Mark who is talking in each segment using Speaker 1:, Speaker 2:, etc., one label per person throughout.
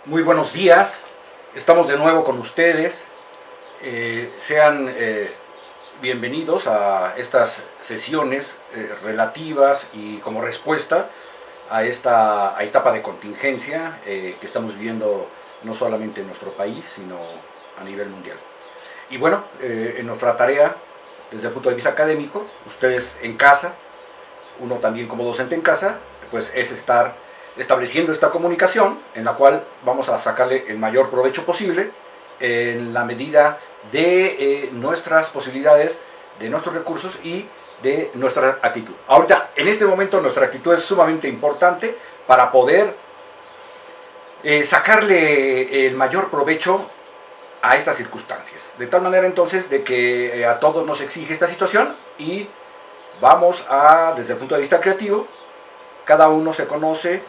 Speaker 1: Muy buenos días, estamos de nuevo con ustedes. Sean bienvenidos a estas sesiones relativas y como respuesta a esta etapa de contingencia que estamos viviendo no solamente en nuestro país, sino a nivel mundial. Y bueno, en nuestra tarea, desde el punto de vista académico, ustedes en casa, uno también como docente en casa, pues es estar estableciendo esta comunicación en la cual vamos a sacarle el mayor provecho posible en la medida de nuestras posibilidades, de nuestros recursos y de nuestra actitud. Ahorita, en este momento, nuestra actitud es sumamente importante para poder sacarle el mayor provecho a estas circunstancias. De tal manera entonces de que a todos nos exige esta situación y vamos a, desde el punto de vista creativo, cada uno se conoce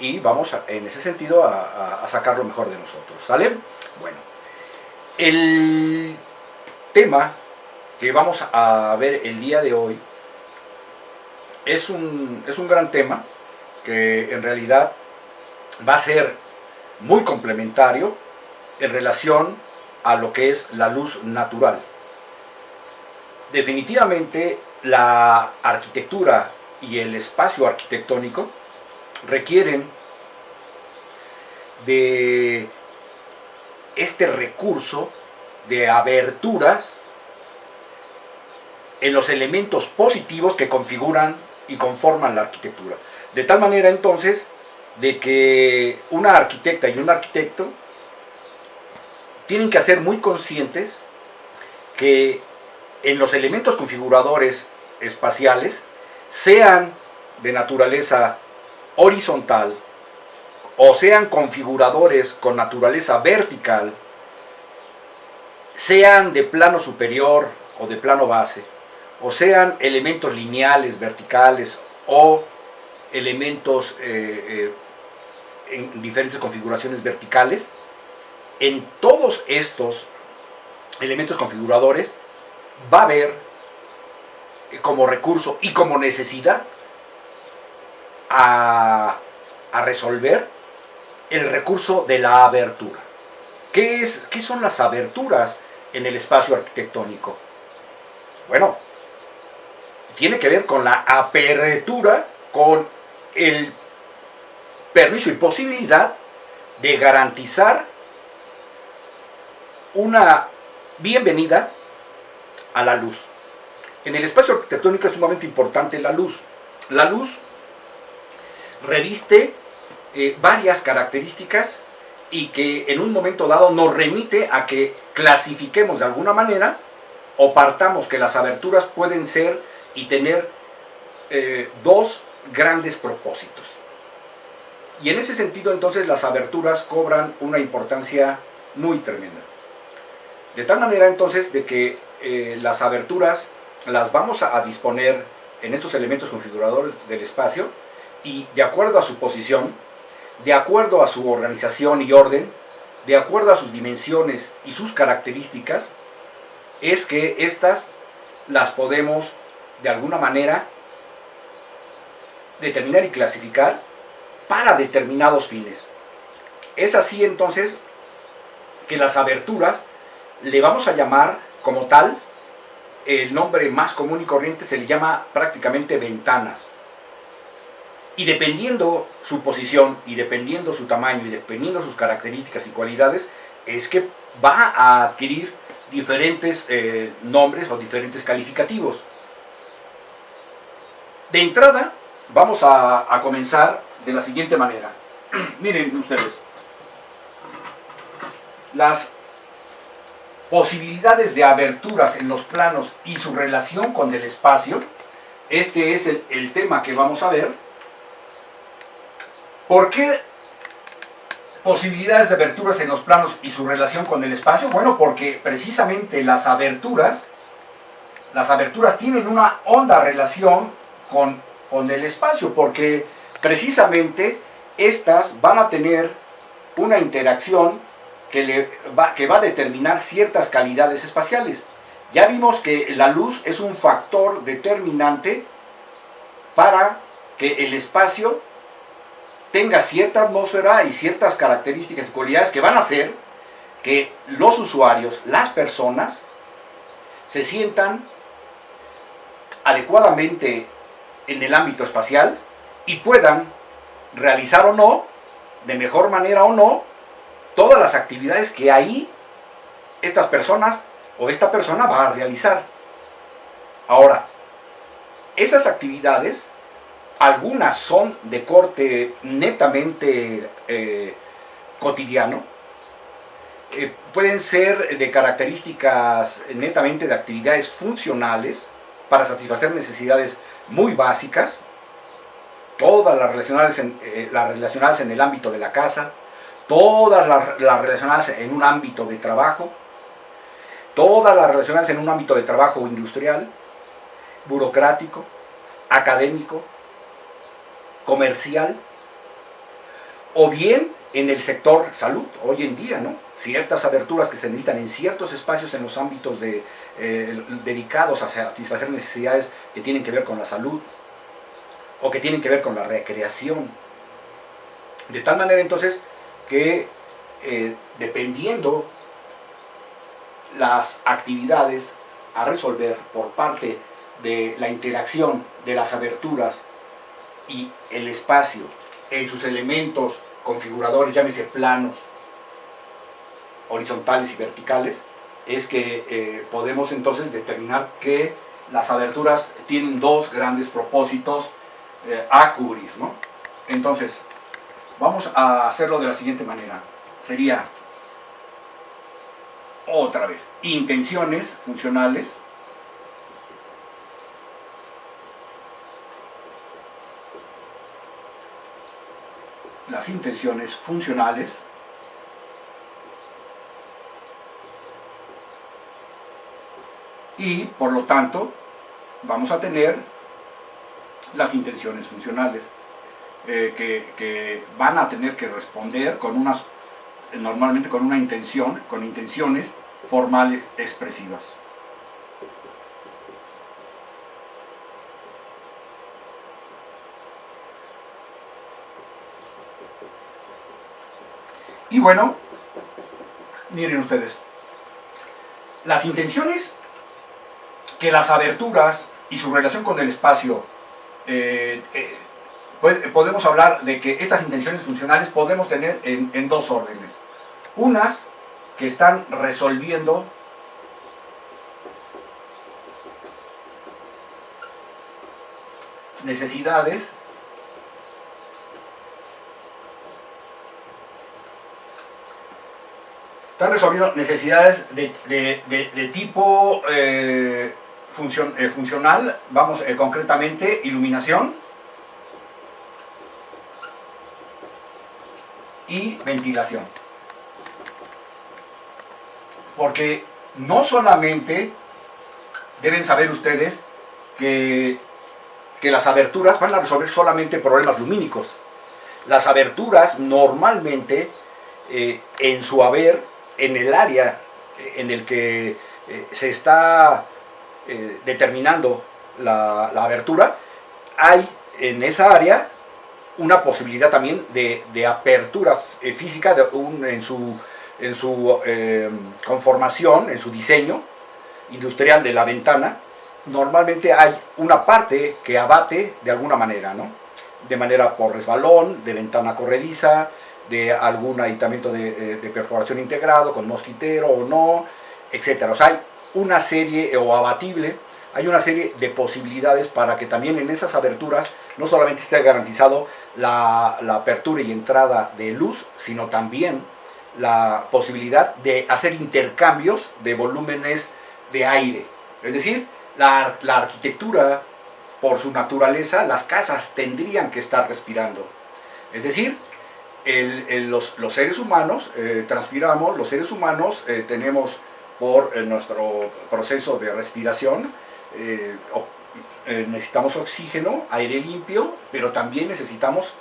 Speaker 1: y vamos en ese sentido a sacar lo mejor de nosotros, ¿sale? Bueno, el tema que vamos a ver el día de hoy es un gran tema que en realidad va a ser muy complementario en relación a lo que es la luz natural. Definitivamente la arquitectura y el espacio arquitectónico requieren de este recurso de aberturas en los elementos positivos que configuran y conforman la arquitectura. De tal manera entonces de que una arquitecta y un arquitecto tienen que ser muy conscientes que en los elementos configuradores espaciales, sean de naturaleza horizontal o sean configuradores con naturaleza vertical, sean de plano superior o de plano base, o sean elementos lineales, verticales o elementos en diferentes configuraciones verticales, en todos estos elementos configuradores va a haber como recurso y como necesidad a resolver el recurso de la abertura. ¿Qué son las aberturas en el espacio arquitectónico? Bueno, tiene que ver con la apertura, con el permiso y posibilidad de garantizar una bienvenida a la luz. En el espacio arquitectónico es sumamente importante la luz. La luz reviste varias características y que en un momento dado nos remite a que clasifiquemos de alguna manera o partamos que las aberturas pueden ser y tener dos grandes propósitos. Y en ese sentido entonces las aberturas cobran una importancia muy tremenda. De tal manera entonces de que las aberturas las vamos a disponer en estos elementos configuradores del espacio y de acuerdo a su posición, de acuerdo a su organización y orden, de acuerdo a sus dimensiones y sus características, es que estas las podemos de alguna manera determinar y clasificar para determinados fines. Es así entonces que las aberturas le vamos a llamar como tal, el nombre más común y corriente se le llama prácticamente ventanas. Y dependiendo su posición, y dependiendo su tamaño, y dependiendo sus características y cualidades, es que va a adquirir diferentes nombres o diferentes calificativos. De entrada, vamos a comenzar de la siguiente manera. Miren ustedes, las posibilidades de aberturas en los planos y su relación con el espacio, este es el tema que vamos a ver. ¿Por qué posibilidades de aberturas en los planos y su relación con el espacio? Bueno, porque precisamente las aberturas tienen una honda relación con el espacio, porque precisamente estas van a tener una interacción que va a determinar ciertas calidades espaciales. Ya vimos que la luz es un factor determinante para que el espacio tenga cierta atmósfera y ciertas características y cualidades que van a hacer que los usuarios, las personas, se sientan adecuadamente en el ámbito espacial y puedan realizar o no, de mejor manera o no, todas las actividades que ahí estas personas o esta persona va a realizar. Ahora, esas actividades, algunas son de corte netamente cotidiano, pueden ser de características netamente de actividades funcionales para satisfacer necesidades muy básicas, todas las relacionadas en el ámbito de la casa, todas las relacionadas en un ámbito de trabajo, todas las relacionadas en un ámbito de trabajo industrial, burocrático, académico, comercial, o bien en el sector salud, hoy en día, ¿no? Ciertas aberturas que se necesitan en ciertos espacios en los ámbitos dedicados a satisfacer necesidades que tienen que ver con la salud o que tienen que ver con la recreación. De tal manera entonces que dependiendo las actividades a resolver por parte de la interacción de las aberturas y el espacio en sus elementos configuradores, llámese planos, horizontales y verticales, es que podemos entonces determinar que las aberturas tienen dos grandes propósitos a cubrir, ¿no? Entonces, vamos a hacerlo de la siguiente manera. Sería, otra vez, intenciones funcionales, las intenciones funcionales, y por lo tanto vamos a tener las intenciones funcionales que van a tener que responder con normalmente con una intención, con intenciones formales expresivas. Y bueno, miren ustedes, las intenciones que las aberturas y su relación con el espacio, podemos hablar de que estas intenciones funcionales podemos tener en dos órdenes. Unas que están resolviendo necesidades de tipo funcional, vamos, concretamente iluminación y ventilación. Porque no solamente deben saber ustedes que las aberturas van a resolver solamente problemas lumínicos. Las aberturas normalmente en su haber, en el área en el que se está determinando la abertura, hay en esa área una posibilidad también de apertura física en su conformación, en su diseño industrial de la ventana. Normalmente hay una parte que abate de alguna manera, ¿no? De manera por resbalón, de ventana corrediza, de algún aditamiento de perforación integrado con mosquitero o no, etc. O sea, hay una serie, o abatible, hay una serie de posibilidades para que también en esas aberturas no solamente esté garantizado la apertura y entrada de luz, sino también la posibilidad de hacer intercambios de volúmenes de aire. Es decir, la arquitectura, por su naturaleza, las casas tendrían que estar respirando. Es decir, los seres humanos transpiramos, los seres humanos tenemos por nuestro proceso de respiración, necesitamos oxígeno, aire limpio, pero también necesitamos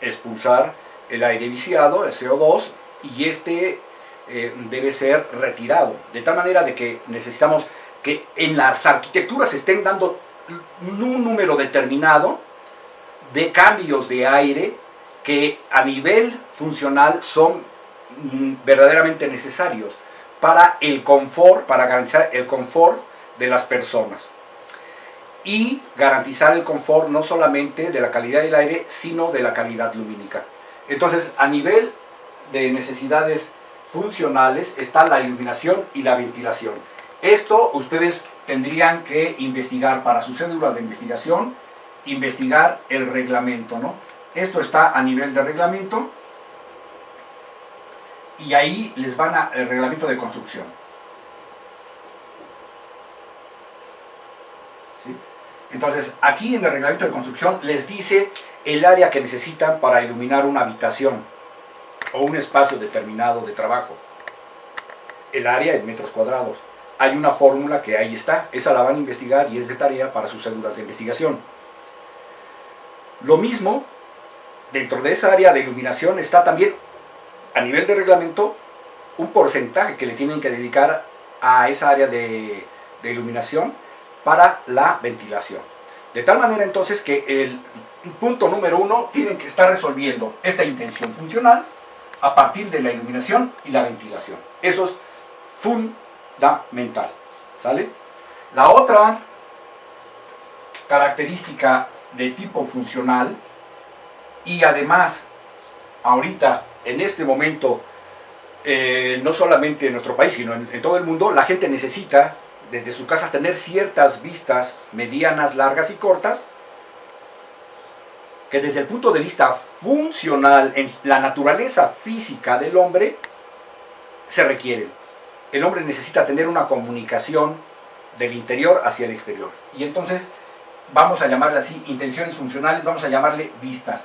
Speaker 1: expulsar el aire viciado, el CO2, y debe ser retirado, de tal manera de que necesitamos que en las arquitecturas se estén dando un número determinado de cambios de aire que a nivel funcional son verdaderamente necesarios para el confort, para garantizar el confort de las personas y garantizar el confort no solamente de la calidad del aire, sino de la calidad lumínica. Entonces, a nivel de necesidades funcionales está la iluminación y la ventilación. Esto ustedes tendrían que investigar para su cédula de investigación, investigar el reglamento, ¿no? Esto está a nivel de reglamento y ahí les van el reglamento de construcción. ¿Sí? Entonces, aquí en el reglamento de construcción les dice el área que necesitan para iluminar una habitación o un espacio determinado de trabajo. El área en metros cuadrados. Hay una fórmula que ahí está, esa la van a investigar y es de tarea para sus cédulas de investigación. Lo mismo, dentro de esa área de iluminación está también, a nivel de reglamento, un porcentaje que le tienen que dedicar a esa área de iluminación para la ventilación. De tal manera entonces que el punto número 1 tienen que estar resolviendo esta intención funcional a partir de la iluminación y la ventilación. Eso es fundamental, ¿sale? La otra característica de tipo funcional, y además ahorita en este momento no solamente en nuestro país sino en todo el mundo, la gente necesita desde su casa tener ciertas vistas medianas, largas y cortas, que desde el punto de vista funcional, en la naturaleza física del hombre, se requieren. El hombre necesita tener una comunicación del interior hacia el exterior. Y entonces vamos a llamarle así, intenciones funcionales, vamos a llamarle vistas.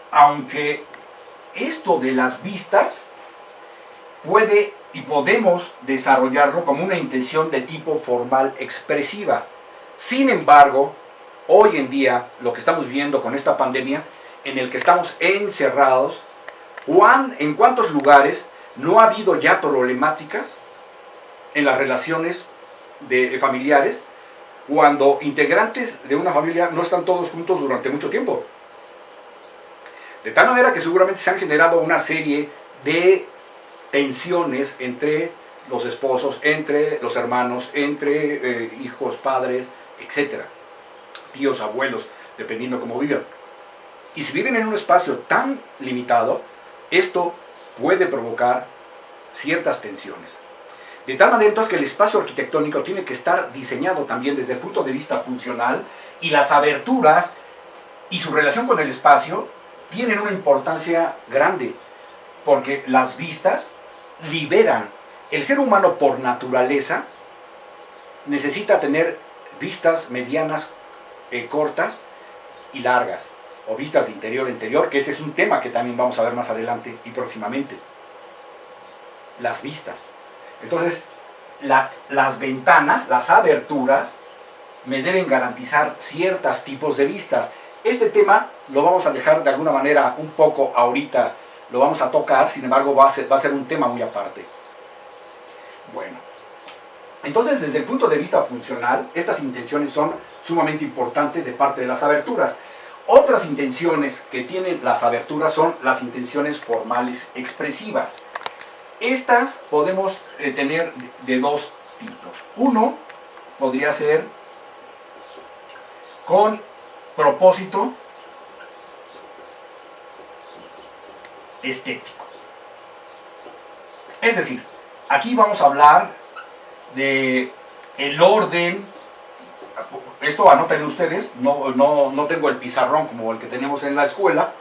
Speaker 1: Aunque esto de las vistas puede y podemos desarrollarlo como una intención de tipo formal expresiva. Sin embargo, hoy en día, lo que estamos viviendo con esta pandemia, en el que estamos encerrados, ¿en cuántos lugares no ha habido ya problemáticas en las relaciones familiares cuando integrantes de una familia no están todos juntos durante mucho tiempo? De tal manera que seguramente se han generado una serie de tensiones entre los esposos, entre los hermanos, entre hijos, padres, etc. Tíos, abuelos, dependiendo cómo vivan. Y si viven en un espacio tan limitado, esto puede provocar ciertas tensiones. De tal manera entonces que el espacio arquitectónico tiene que estar diseñado también desde el punto de vista funcional, y las aberturas y su relación con el espacio tienen una importancia grande, porque las vistas liberan. El ser humano por naturaleza necesita tener vistas medianas, cortas y largas, o vistas de interior a interior, que ese es un tema que también vamos a ver más adelante y próximamente. Las vistas. Entonces, las ventanas, las aberturas, me deben garantizar ciertos tipos de vistas. Este tema lo vamos a dejar de alguna manera un poco ahorita, lo vamos a tocar, sin embargo va a ser un tema muy aparte. Bueno, entonces desde el punto de vista funcional, estas intenciones son sumamente importantes de parte de las aberturas. Otras intenciones que tienen las aberturas son las intenciones formales expresivas. Estas podemos tener de dos tipos. Uno podría ser con propósito estético. Es decir, aquí vamos a hablar de el orden. Esto anoten ustedes, no tengo el pizarrón como el que tenemos en la escuela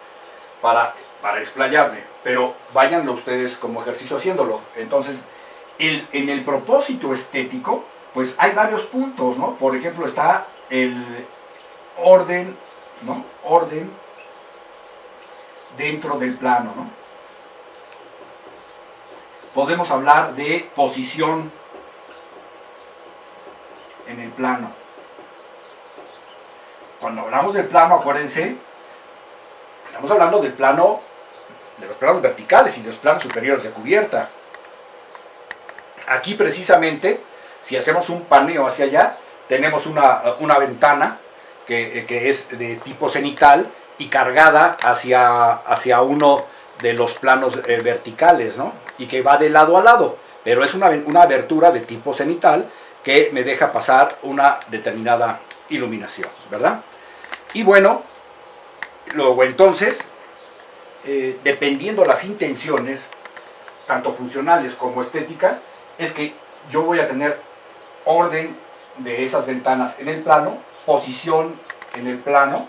Speaker 1: para explayarme, pero váyanlo ustedes como ejercicio haciéndolo. Entonces, en el propósito estético, pues hay varios puntos, ¿no? Por ejemplo, está el orden, ¿no? Orden dentro del plano, ¿no? Podemos hablar de posición en el plano. Cuando hablamos del plano, acuérdense, estamos hablando del plano, de los planos verticales y de los planos superiores de cubierta. Aquí precisamente, si hacemos un paneo hacia allá, tenemos una ventana que es de tipo cenital y cargada hacia uno de los planos verticales, ¿no? Y que va de lado a lado, pero es una abertura de tipo cenital que me deja pasar una determinada iluminación, ¿verdad? Y bueno, luego entonces, dependiendo las intenciones, tanto funcionales como estéticas, es que yo voy a tener orden de esas ventanas en el plano, posición en el plano,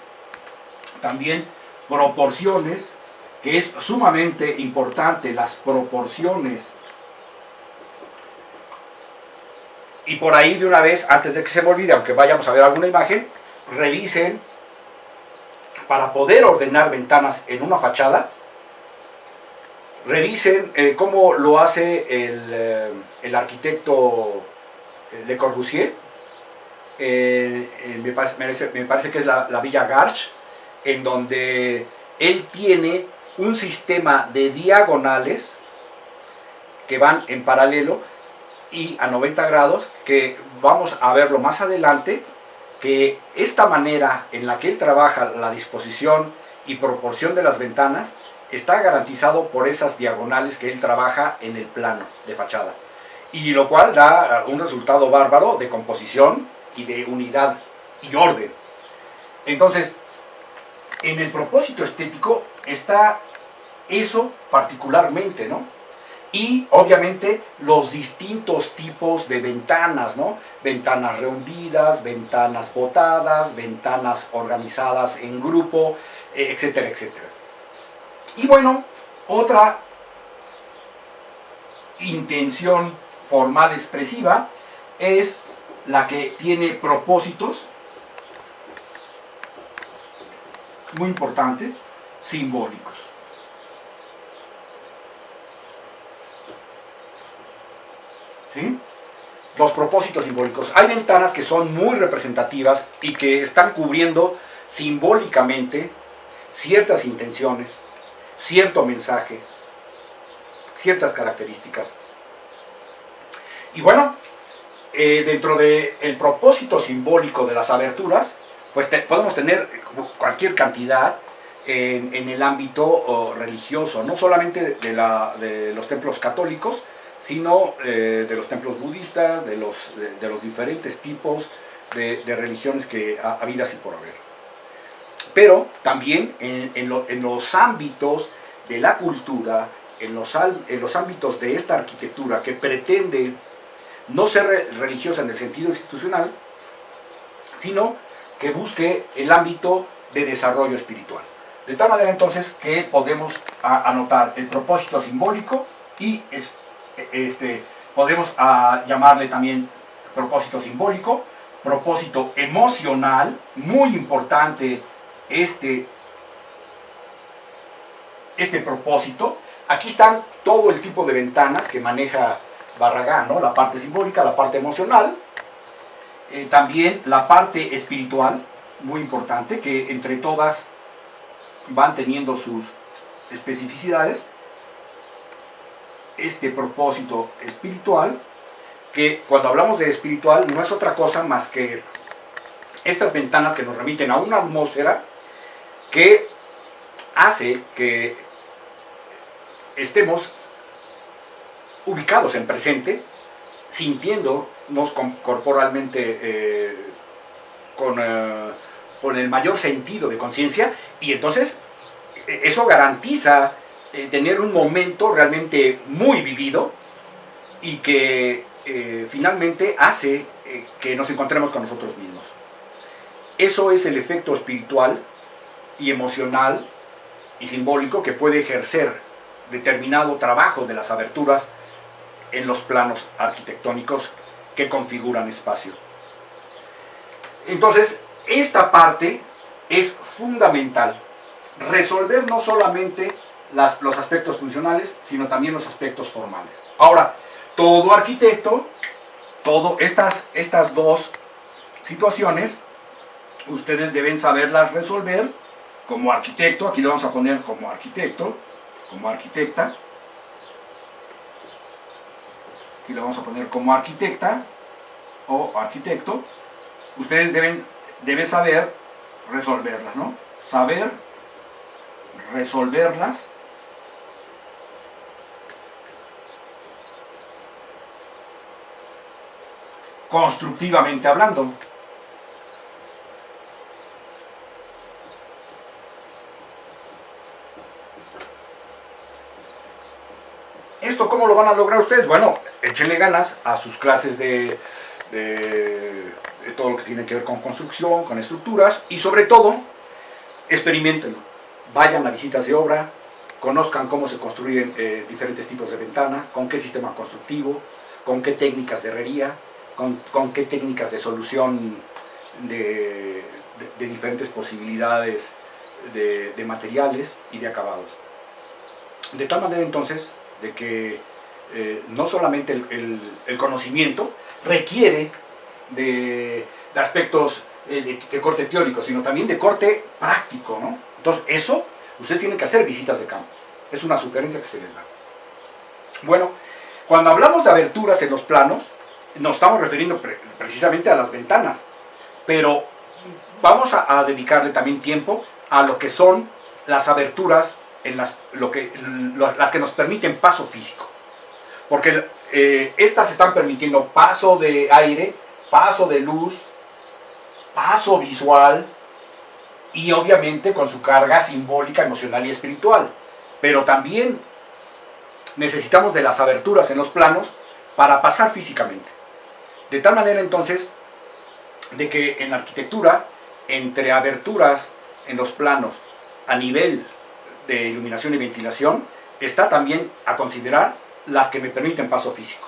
Speaker 1: también proporciones, que es sumamente importante las proporciones. Y por ahí de una vez, antes de que se me olvide, aunque vayamos a ver alguna imagen, revisen para poder ordenar ventanas en una fachada. Revisen cómo lo hace el arquitecto Le Corbusier. Me parece que es la Villa Garches, en donde él tiene un sistema de diagonales que van en paralelo y a 90 grados, que vamos a verlo más adelante, que esta manera en la que él trabaja la disposición y proporción de las ventanas está garantizado por esas diagonales que él trabaja en el plano de fachada, y lo cual da un resultado bárbaro de composición y de unidad y orden. Entonces, en el propósito estético está eso particularmente, ¿no? Y obviamente los distintos tipos de ventanas, ¿no? Ventanas rehundidas, ventanas botadas, ventanas organizadas en grupo, etcétera, etcétera. Y bueno, otra intención formal expresiva es la que tiene propósitos, muy importante, simbólicos. ¿Sí? Los propósitos simbólicos. Hay ventanas que son muy representativas y que están cubriendo simbólicamente ciertas intenciones, cierto mensaje, ciertas características. Y bueno, dentro del propósito simbólico de las aberturas, pues podemos tener cualquier cantidad en el ámbito religioso, no solamente de los templos católicos, sino de los templos budistas, de los diferentes tipos de religiones que ha habido así por haber. Pero también en los ámbitos de la cultura, en los ámbitos de esta arquitectura que pretende no ser religiosa en el sentido institucional, sino que busque el ámbito de desarrollo espiritual. De tal manera entonces que podemos anotar el propósito simbólico y podemos llamarle también propósito simbólico, propósito emocional, muy importante este propósito. Aquí están todo el tipo de ventanas que maneja Barragán, ¿no? La parte simbólica, la parte emocional, también la parte espiritual, muy importante, que entre todas van teniendo sus especificidades. Este propósito espiritual, que cuando hablamos de espiritual no es otra cosa más que estas ventanas que nos remiten a una atmósfera que hace que estemos ubicados en presente, sintiéndonos corporalmente con el mayor sentido de conciencia, y entonces eso garantiza tener un momento realmente muy vivido y que finalmente hace que nos encontremos con nosotros mismos. Eso es el efecto espiritual y emocional y simbólico que puede ejercer determinado trabajo de las aberturas en los planos arquitectónicos que configuran espacio. Entonces, esta parte es fundamental. Resolver no solamente los aspectos funcionales, sino también los aspectos formales. Ahora, todo arquitecto, estas dos situaciones, ustedes deben saberlas resolver como arquitecto. Aquí le vamos a poner como arquitecto, como arquitecta. Aquí le vamos a poner como arquitecta o arquitecto. Ustedes deben saber resolverlas, ¿no? Saber resolverlas constructivamente hablando. ¿Esto cómo lo van a lograr ustedes? Bueno, échenle ganas a sus clases de todo lo que tiene que ver con construcción, con estructuras, y sobre todo, experimentenlo. Vayan a visitas de obra, conozcan cómo se construyen diferentes tipos de ventana, con qué sistema constructivo, con qué técnicas de herrería, con qué técnicas de solución de diferentes posibilidades de materiales y de acabados. De tal manera entonces de que no solamente el conocimiento requiere de aspectos de corte teórico, sino también de corte práctico, ¿no? Entonces eso, ustedes tienen que hacer visitas de campo. Es una sugerencia que se les da. Bueno, cuando hablamos de aberturas en los planos, nos estamos refiriendo precisamente a las ventanas, pero vamos a dedicarle también tiempo a lo que son las aberturas en las que nos permiten paso físico, porque estas están permitiendo paso de aire, paso de luz, paso visual y obviamente con su carga simbólica, emocional y espiritual. Pero también necesitamos de las aberturas en los planos para pasar físicamente. De tal manera entonces de que en la arquitectura, entre aberturas en los planos a nivel de iluminación y ventilación, está también a considerar las que me permiten paso físico.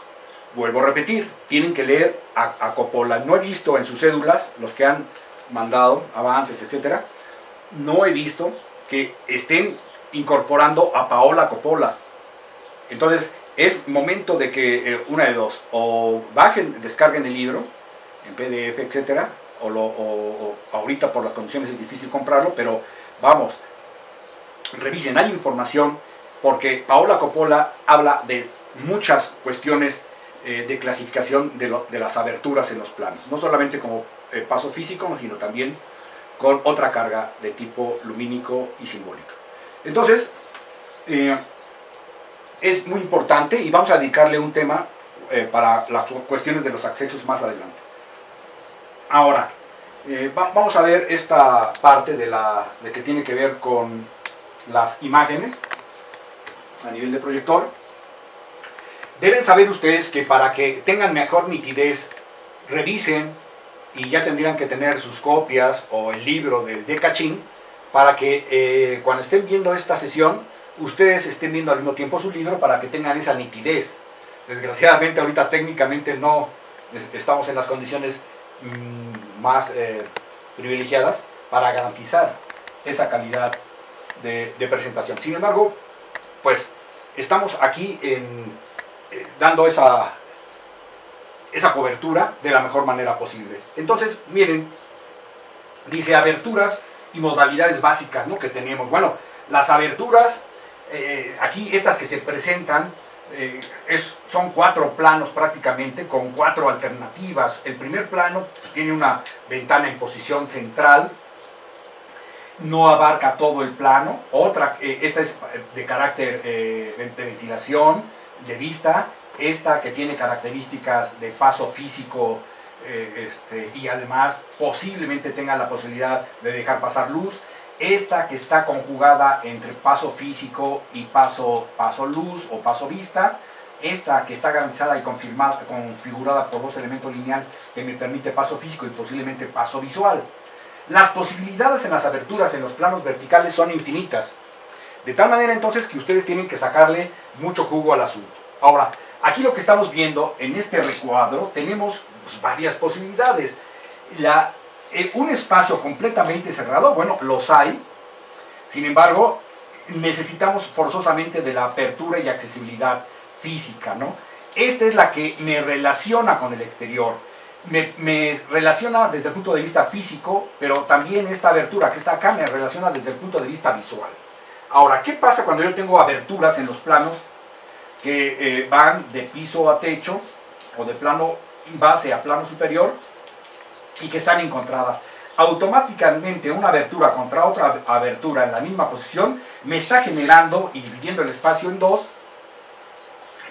Speaker 1: Vuelvo a repetir, tienen que leer a Coppola. No he visto en sus cédulas, los que han mandado avances, etcétera, no he visto que estén incorporando a Paola Coppola. Entonces es momento de que una de dos, o bajen, descarguen el libro en PDF, etcétera, o ahorita por las condiciones es difícil comprarlo, pero vamos, revisen, hay información, porque Paola Coppola habla de muchas cuestiones de clasificación de las aberturas en los planos, no solamente como paso físico, sino también con otra carga de tipo lumínico y simbólico. Entonces, es muy importante y vamos a dedicarle un tema para las cuestiones de los accesos más adelante. Ahora, vamos a ver esta parte de que tiene que ver con las imágenes a nivel de proyector. Deben saber ustedes que para que tengan mejor nitidez, revisen, y ya tendrían que tener sus copias o el libro del Decachín, para que cuando estén viendo esta sesión, ustedes estén viendo al mismo tiempo su libro para que tengan esa nitidez. Desgraciadamente ahorita técnicamente no estamos en las condiciones más privilegiadas para garantizar esa calidad de presentación. Sin embargo, pues estamos aquí dando esa cobertura de la mejor manera posible. Entonces, miren, dice aberturas y modalidades básicas, ¿no?, que tenemos. Bueno, las aberturas, aquí estas que se presentan, son 4 planos prácticamente, con 4 alternativas. El primer plano tiene una ventana en posición central, no abarca todo el plano. Esta es de carácter de ventilación, de vista. Esta que tiene características de paso físico y además posiblemente tenga la posibilidad de dejar pasar luz. Esta que está conjugada entre paso físico y paso luz o paso vista. Esta que está garantizada y configurada por 2 elementos lineales que me permite paso físico y posiblemente paso visual. Las posibilidades en las aberturas en los planos verticales son infinitas. De tal manera entonces que ustedes tienen que sacarle mucho jugo al asunto. Ahora, aquí lo que estamos viendo en este recuadro, tenemos pues, varias posibilidades. Un espacio completamente cerrado, bueno, los hay. Sin embargo, necesitamos forzosamente de la apertura y accesibilidad física, ¿no? Esta es la que me relaciona con el exterior. Me relaciona desde el punto de vista físico, pero también esta abertura que está acá me relaciona desde el punto de vista visual. Ahora, ¿qué pasa cuando yo tengo aberturas en los planos que van de piso a techo o de plano base a plano superior y que están encontradas? automáticamente una abertura contra otra abertura en la misma posición me está generando y dividiendo el espacio en dos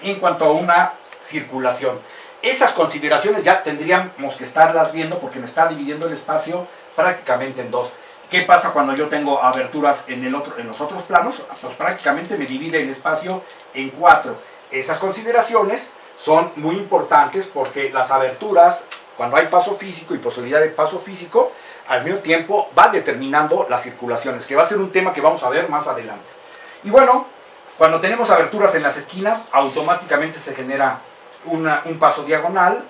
Speaker 1: en cuanto a una circulación. Esas consideraciones ya tendríamos que estarlas viendo porque me está dividiendo el espacio prácticamente en dos. ¿Qué pasa cuando yo tengo aberturas en los otros planos? Pues prácticamente me divide el espacio en cuatro. Esas consideraciones son muy importantes porque las aberturas, cuando hay paso físico y posibilidad de paso físico, al mismo tiempo va determinando las circulaciones, que va a ser un tema que vamos a ver más adelante. Y bueno, cuando tenemos aberturas en las esquinas, automáticamente se genera un paso diagonal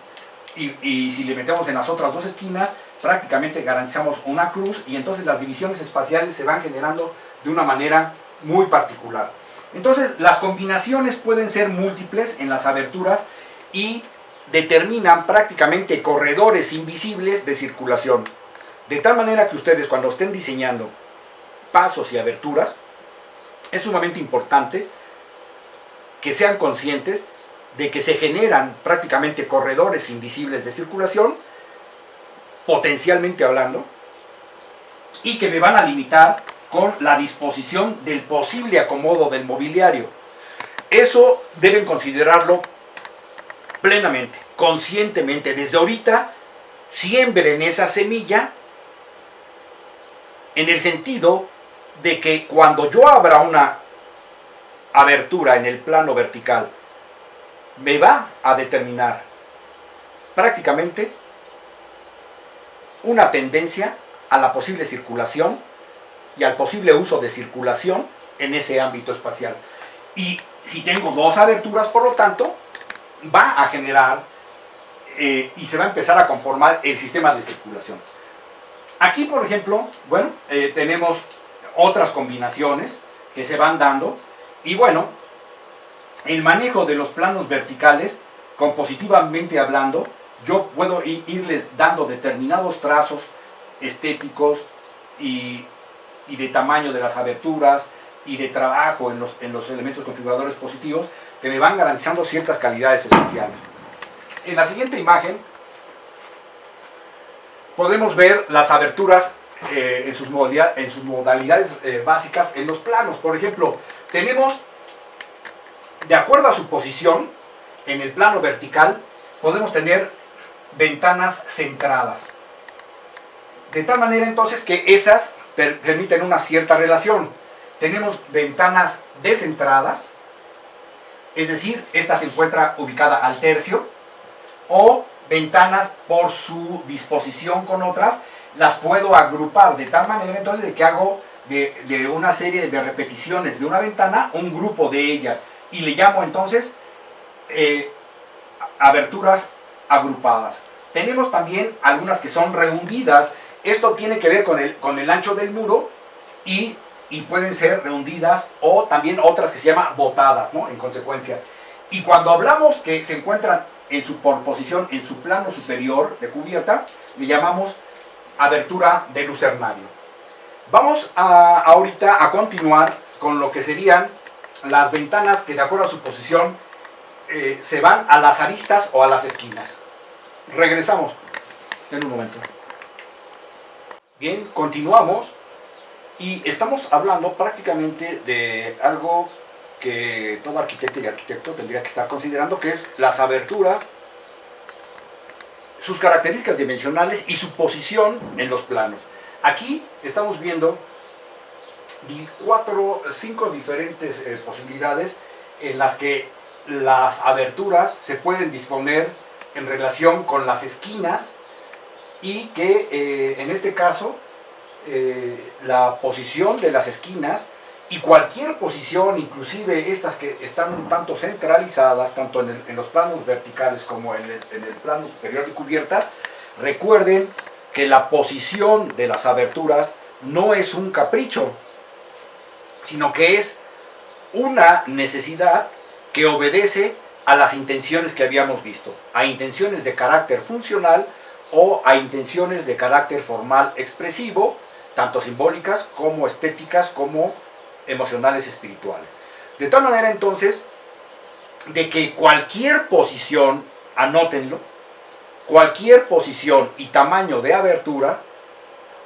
Speaker 1: y si le metemos en las otras dos esquinas, prácticamente garantizamos una cruz y entonces las divisiones espaciales se van generando de una manera muy particular. Entonces las combinaciones pueden ser múltiples en las aberturas y determinan prácticamente corredores invisibles de circulación. De tal manera que ustedes cuando estén diseñando pasos y aberturas, es sumamente importante que sean conscientes de que se generan prácticamente corredores invisibles de circulación, potencialmente hablando, y que me van a limitar con la disposición del posible acomodo del mobiliario. Eso deben considerarlo plenamente, conscientemente. Desde ahorita, siembren esa semilla en el sentido de que cuando yo abra una abertura en el plano vertical, me va a determinar prácticamente una tendencia a la posible circulación y al posible uso de circulación en ese ámbito espacial. Y si tengo dos aberturas, por lo tanto, va a generar y se va a empezar a conformar el sistema de circulación. Aquí, por ejemplo, bueno, tenemos otras combinaciones que se van dando y bueno, el manejo de los planos verticales, compositivamente hablando, yo puedo irles dando determinados trazos estéticos y de tamaño de las aberturas y de trabajo en los elementos configuradores positivos que me van garantizando ciertas calidades espaciales. En la siguiente imagen podemos ver las aberturas en sus modalidades básicas en los planos. Por ejemplo, tenemos, de acuerdo a su posición, en el plano vertical, podemos tener ventanas centradas. De tal manera entonces que esas permiten una cierta relación. Tenemos ventanas descentradas, es decir, esta se encuentra ubicada al tercio, o ventanas por su disposición con otras, las puedo agrupar de tal manera entonces de que hago de una serie de repeticiones de una ventana un grupo de ellas y le llamo entonces aberturas agrupadas. Tenemos también algunas que son rehundidas. Esto tiene que ver con el ancho del muro y pueden ser rehundidas o también otras que se llaman botadas, ¿no? En consecuencia. Y cuando hablamos que se encuentran por posición en su plano superior de cubierta, le llamamos abertura de lucernario. Vamos ahorita a continuar con lo que serían las ventanas que de acuerdo a su posición se van a las aristas o a las esquinas. Regresamos en un momento. Bien, continuamos y estamos hablando prácticamente de algo que todo arquitecto y arquitecto tendría que estar considerando, que es las aberturas, sus características dimensionales y su posición en los planos. Aquí estamos viendo 5 diferentes posibilidades en las que las aberturas se pueden disponer en relación con las esquinas y que en este caso la posición de las esquinas y cualquier posición, inclusive estas que están un tanto centralizadas, tanto en los planos verticales como en el plano superior de cubierta, recuerden que la posición de las aberturas no es un capricho, sino que es una necesidad que obedece a las intenciones que habíamos visto, a intenciones de carácter funcional o a intenciones de carácter formal expresivo, tanto simbólicas como estéticas como emocionales espirituales. De tal manera entonces de que cualquier posición, anótenlo, cualquier posición y tamaño de abertura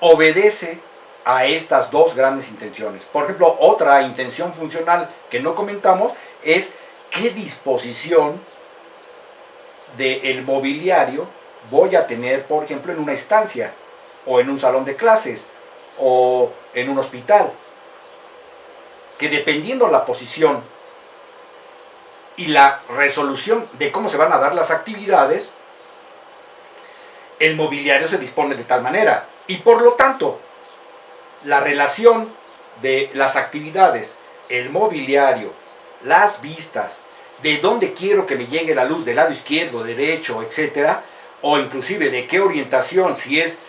Speaker 1: obedece a estas dos grandes intenciones. Por ejemplo, otra intención funcional que no comentamos es qué disposición del mobiliario voy a tener, por ejemplo, en una estancia, o en un salón de clases, o en un hospital. Que dependiendo la posición y la resolución de cómo se van a dar las actividades, el mobiliario se dispone de tal manera. Y por lo tanto, la relación de las actividades, el mobiliario, las vistas, de dónde quiero que me llegue la luz, del lado izquierdo, derecho, etcétera, o inclusive de qué orientación, si es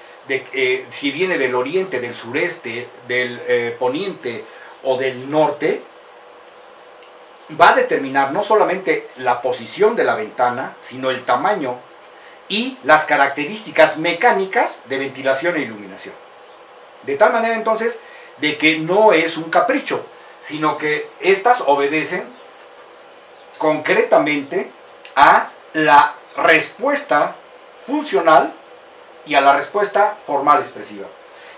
Speaker 1: si viene del oriente, del sureste, del poniente o del norte, va a determinar no solamente la posición de la ventana, sino el tamaño y las características mecánicas de ventilación e iluminación. De tal manera entonces de que no es un capricho, sino que estas obedecen concretamente a la respuesta funcional y a la respuesta formal expresiva.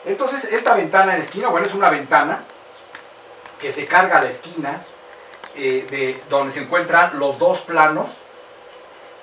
Speaker 1: Entonces esta ventana en la esquina, bueno, es una ventana que se carga a la esquina de donde se encuentran los dos planos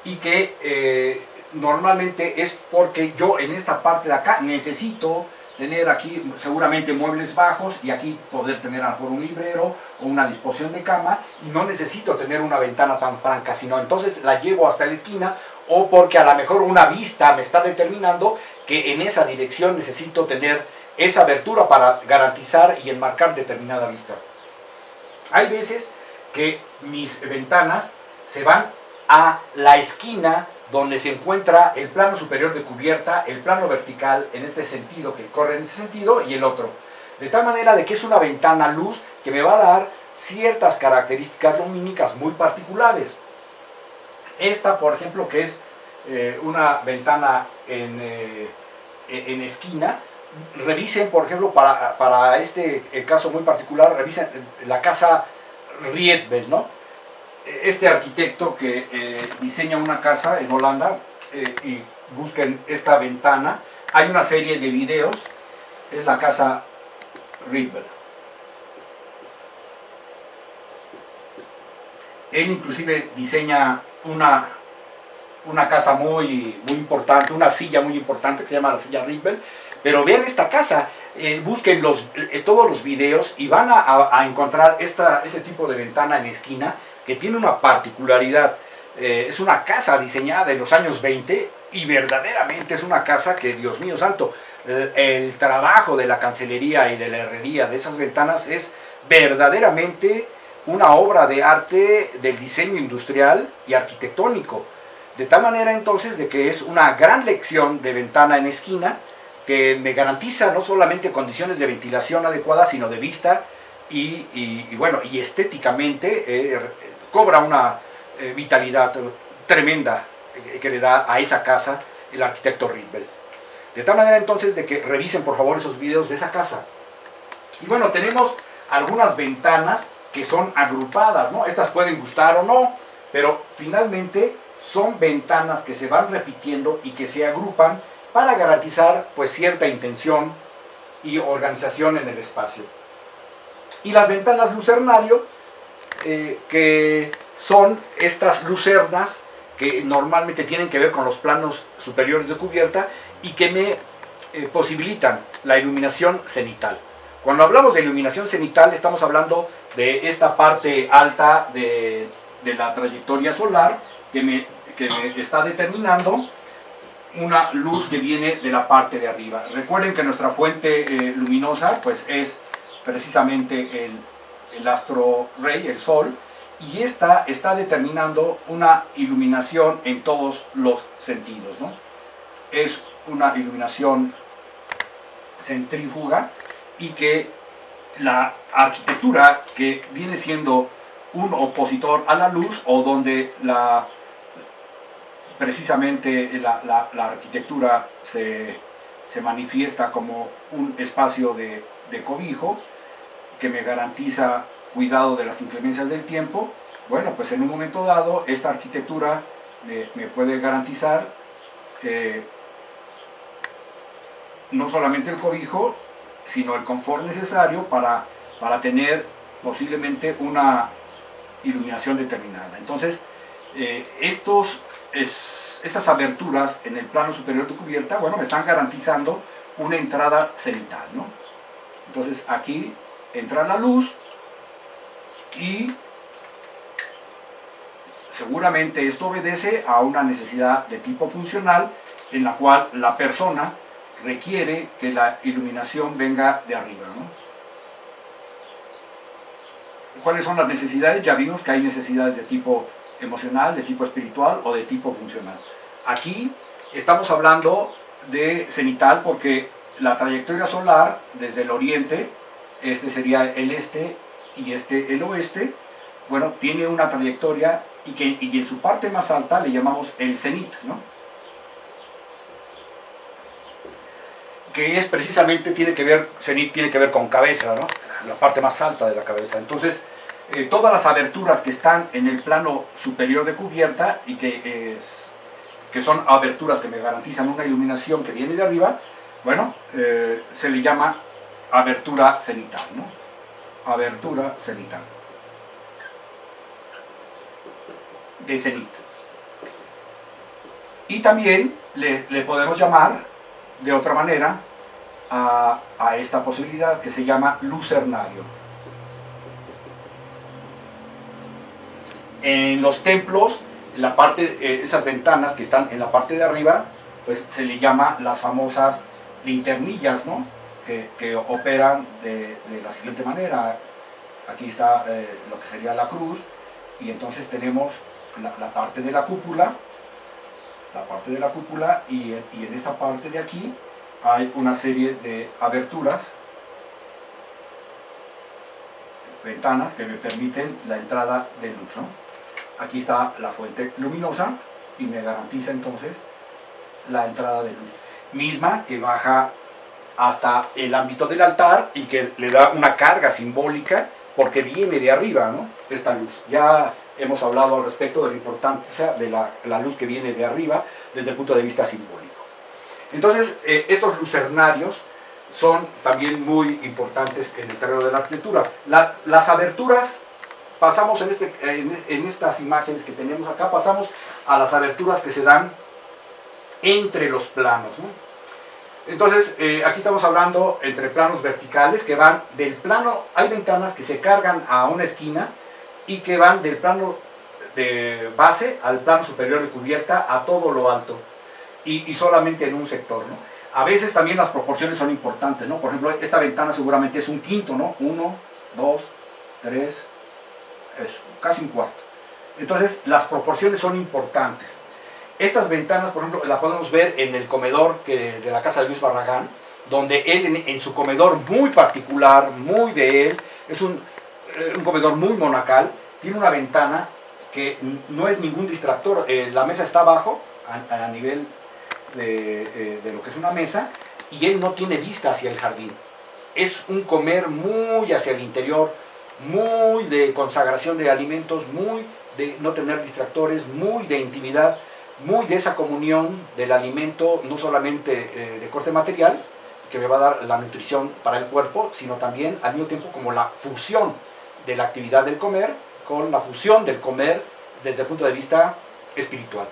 Speaker 1: y que normalmente es porque yo en esta parte de acá necesito tener aquí seguramente muebles bajos y aquí poder tener a lo mejor un librero o una disposición de cama, y no necesito tener una ventana tan franca, sino entonces la llevo hasta la esquina, o porque a lo mejor una vista me está determinando que en esa dirección necesito tener esa abertura para garantizar y enmarcar determinada vista. Hay veces que mis ventanas se van a la esquina donde se encuentra el plano superior de cubierta, el plano vertical en este sentido, que corre en ese sentido, y el otro. De tal manera de que es una ventana luz que me va a dar ciertas características lumínicas muy particulares. Esta, por ejemplo, que es una ventana en esquina, revisen, por ejemplo, para este caso muy particular, revisen la casa Rietveld, ¿no? Este arquitecto que diseña una casa en Holanda, y busquen esta ventana, hay una serie de videos, es la casa Rietveld. Él inclusive diseña una casa muy importante, una silla muy importante que se llama la silla Rietveld. Pero vean esta casa, busquen todos los videos y van a encontrar este tipo de ventana en esquina que tiene una particularidad. Es una casa diseñada en los años 20 y verdaderamente es una casa que, Dios mío santo, el trabajo de la cancelería y de la herrería de esas ventanas es verdaderamente una obra de arte del diseño industrial y arquitectónico. De tal manera entonces de que es una gran lección de ventana en esquina que me garantiza no solamente condiciones de ventilación adecuadas, sino de vista y bueno, y estéticamente cobra una vitalidad tremenda que le da a esa casa el arquitecto Rietveld. De tal manera entonces de que revisen por favor esos videos de esa casa. Y bueno, tenemos algunas ventanas que son agrupadas, ¿no? Estas pueden gustar o no, pero finalmente son ventanas que se van repitiendo y que se agrupan para garantizar pues cierta intención y organización en el espacio. Y las ventanas lucernario, que son estas lucernas que normalmente tienen que ver con los planos superiores de cubierta y que me posibilitan la iluminación cenital. Cuando hablamos de iluminación cenital estamos hablando de esta parte alta de la trayectoria solar que me está determinando una luz que viene de la parte de arriba. Recuerden que nuestra fuente luminosa pues es precisamente el astro rey, el sol, y esta está determinando una iluminación en todos los sentidos, ¿no? Es una iluminación centrífuga y que la arquitectura que viene siendo un opositor a la luz, o donde precisamente la arquitectura se manifiesta como un espacio de cobijo que me garantiza cuidado de las inclemencias del tiempo. Bueno, pues en un momento dado esta arquitectura me puede garantizar no solamente el cobijo, sino el confort necesario para tener posiblemente una iluminación determinada. Entonces, estas aberturas en el plano superior de cubierta, bueno, me están garantizando una entrada cenital, ¿no? Entonces aquí entra la luz y seguramente esto obedece a una necesidad de tipo funcional en la cual la persona requiere que la iluminación venga de arriba, ¿no? ¿Cuáles son las necesidades? Ya vimos que hay necesidades de tipo emocional, de tipo espiritual o de tipo funcional. Aquí estamos hablando de cenital porque la trayectoria solar desde el oriente, este sería el este y este el oeste, bueno, tiene una trayectoria y en su parte más alta le llamamos el cenit, ¿no? Que es precisamente, cenit tiene que ver con cabeza, ¿no? La parte más alta de la cabeza. Entonces, todas las aberturas que están en el plano superior de cubierta y que son aberturas que me garantizan una iluminación que viene de arriba, bueno, se le llama abertura cenital, ¿no? Abertura cenital. De cenit. Y también le podemos llamar de otra manera a esta posibilidad que se llama lucernario. En los templos, esas ventanas que están en la parte de arriba, pues se le llama las famosas linternillas, ¿no? Que operan de la siguiente manera. Aquí está lo que sería la cruz, y entonces tenemos la parte de la cúpula, y en esta parte de aquí hay una serie de aberturas, ventanas que me permiten la entrada de luz, ¿no? Aquí está la fuente luminosa y me garantiza entonces la entrada de luz, misma que baja hasta el ámbito del altar y que le da una carga simbólica porque viene de arriba, ¿no? Esta luz. Ya hemos hablado al respecto de la importancia de la luz que viene de arriba desde el punto de vista simbólico. Entonces, estos lucernarios son también muy importantes en el terreno de la arquitectura. Las aberturas, pasamos en estas imágenes que tenemos acá, pasamos a las aberturas que se dan entre los planos, ¿no? Entonces, aquí estamos hablando entre planos verticales que van del plano, hay ventanas que se cargan a una esquina y que van del plano de base al plano superior de cubierta a todo lo alto y solamente en un sector, ¿no? A veces también las proporciones son importantes, ¿no? Por ejemplo, esta ventana seguramente es un quinto, ¿no? 1, 2, 3, es casi un cuarto. Entonces, las proporciones son importantes. Estas ventanas, por ejemplo, las podemos ver en el comedor de la casa de Luis Barragán, donde él en su comedor muy particular, muy de él, es un comedor muy monacal, tiene una ventana que no es ningún distractor, la mesa está abajo, a nivel de lo que es una mesa, y él no tiene vista hacia el jardín. Es un comer muy hacia el interior, muy de consagración de alimentos, muy de no tener distractores, muy de intimidad, muy de esa comunión del alimento, no solamente de corte material, que me va a dar la nutrición para el cuerpo, sino también al mismo tiempo como la fusión de la actividad del comer con la fusión del comer desde el punto de vista espiritual.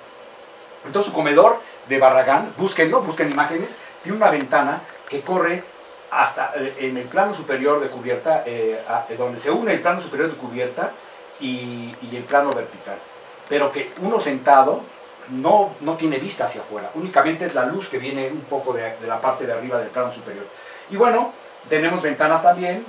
Speaker 1: Entonces su comedor de Barragán, búsquenlo, busquen imágenes, tiene una ventana que corre hasta en el plano superior de cubierta, donde se une el plano superior de cubierta y el plano vertical, pero que uno sentado no tiene vista hacia afuera, únicamente es la luz que viene un poco de la parte de arriba del plano superior. Y bueno, tenemos ventanas también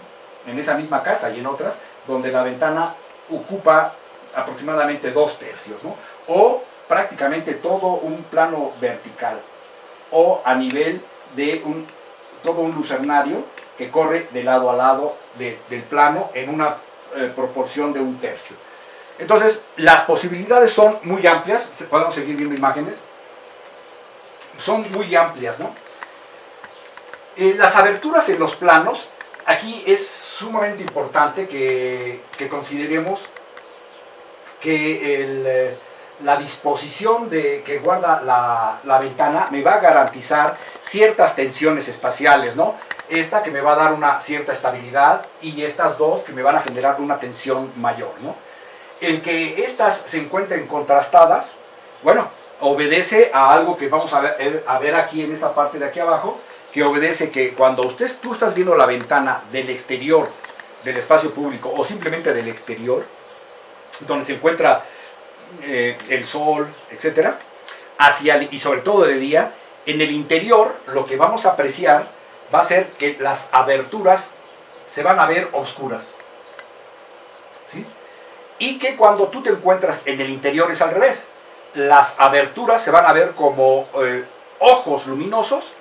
Speaker 1: en esa misma casa y en otras, donde la ventana ocupa aproximadamente 2/3, ¿no? O prácticamente todo un plano vertical, o a nivel de todo un lucernario que corre de lado a lado del plano en una proporción de 1/3. Entonces, las posibilidades son muy amplias, podemos seguir viendo imágenes, son muy amplias, ¿no? Las aberturas en los planos, aquí es sumamente importante que consideremos que la disposición que guarda la ventana me va a garantizar ciertas tensiones espaciales, ¿no? Esta que me va a dar una cierta estabilidad y estas dos que me van a generar una tensión mayor, ¿no? El que estas se encuentren contrastadas, bueno, obedece a algo que vamos a ver aquí en esta parte de aquí abajo, que obedece que cuando tú estás viendo la ventana del exterior del espacio público o simplemente del exterior, donde se encuentra el sol, etcétera, y sobre todo de día, en el interior lo que vamos a apreciar va a ser que las aberturas se van a ver oscuras, ¿sí? Y que cuando tú te encuentras en el interior es al revés, las aberturas se van a ver como ojos luminosos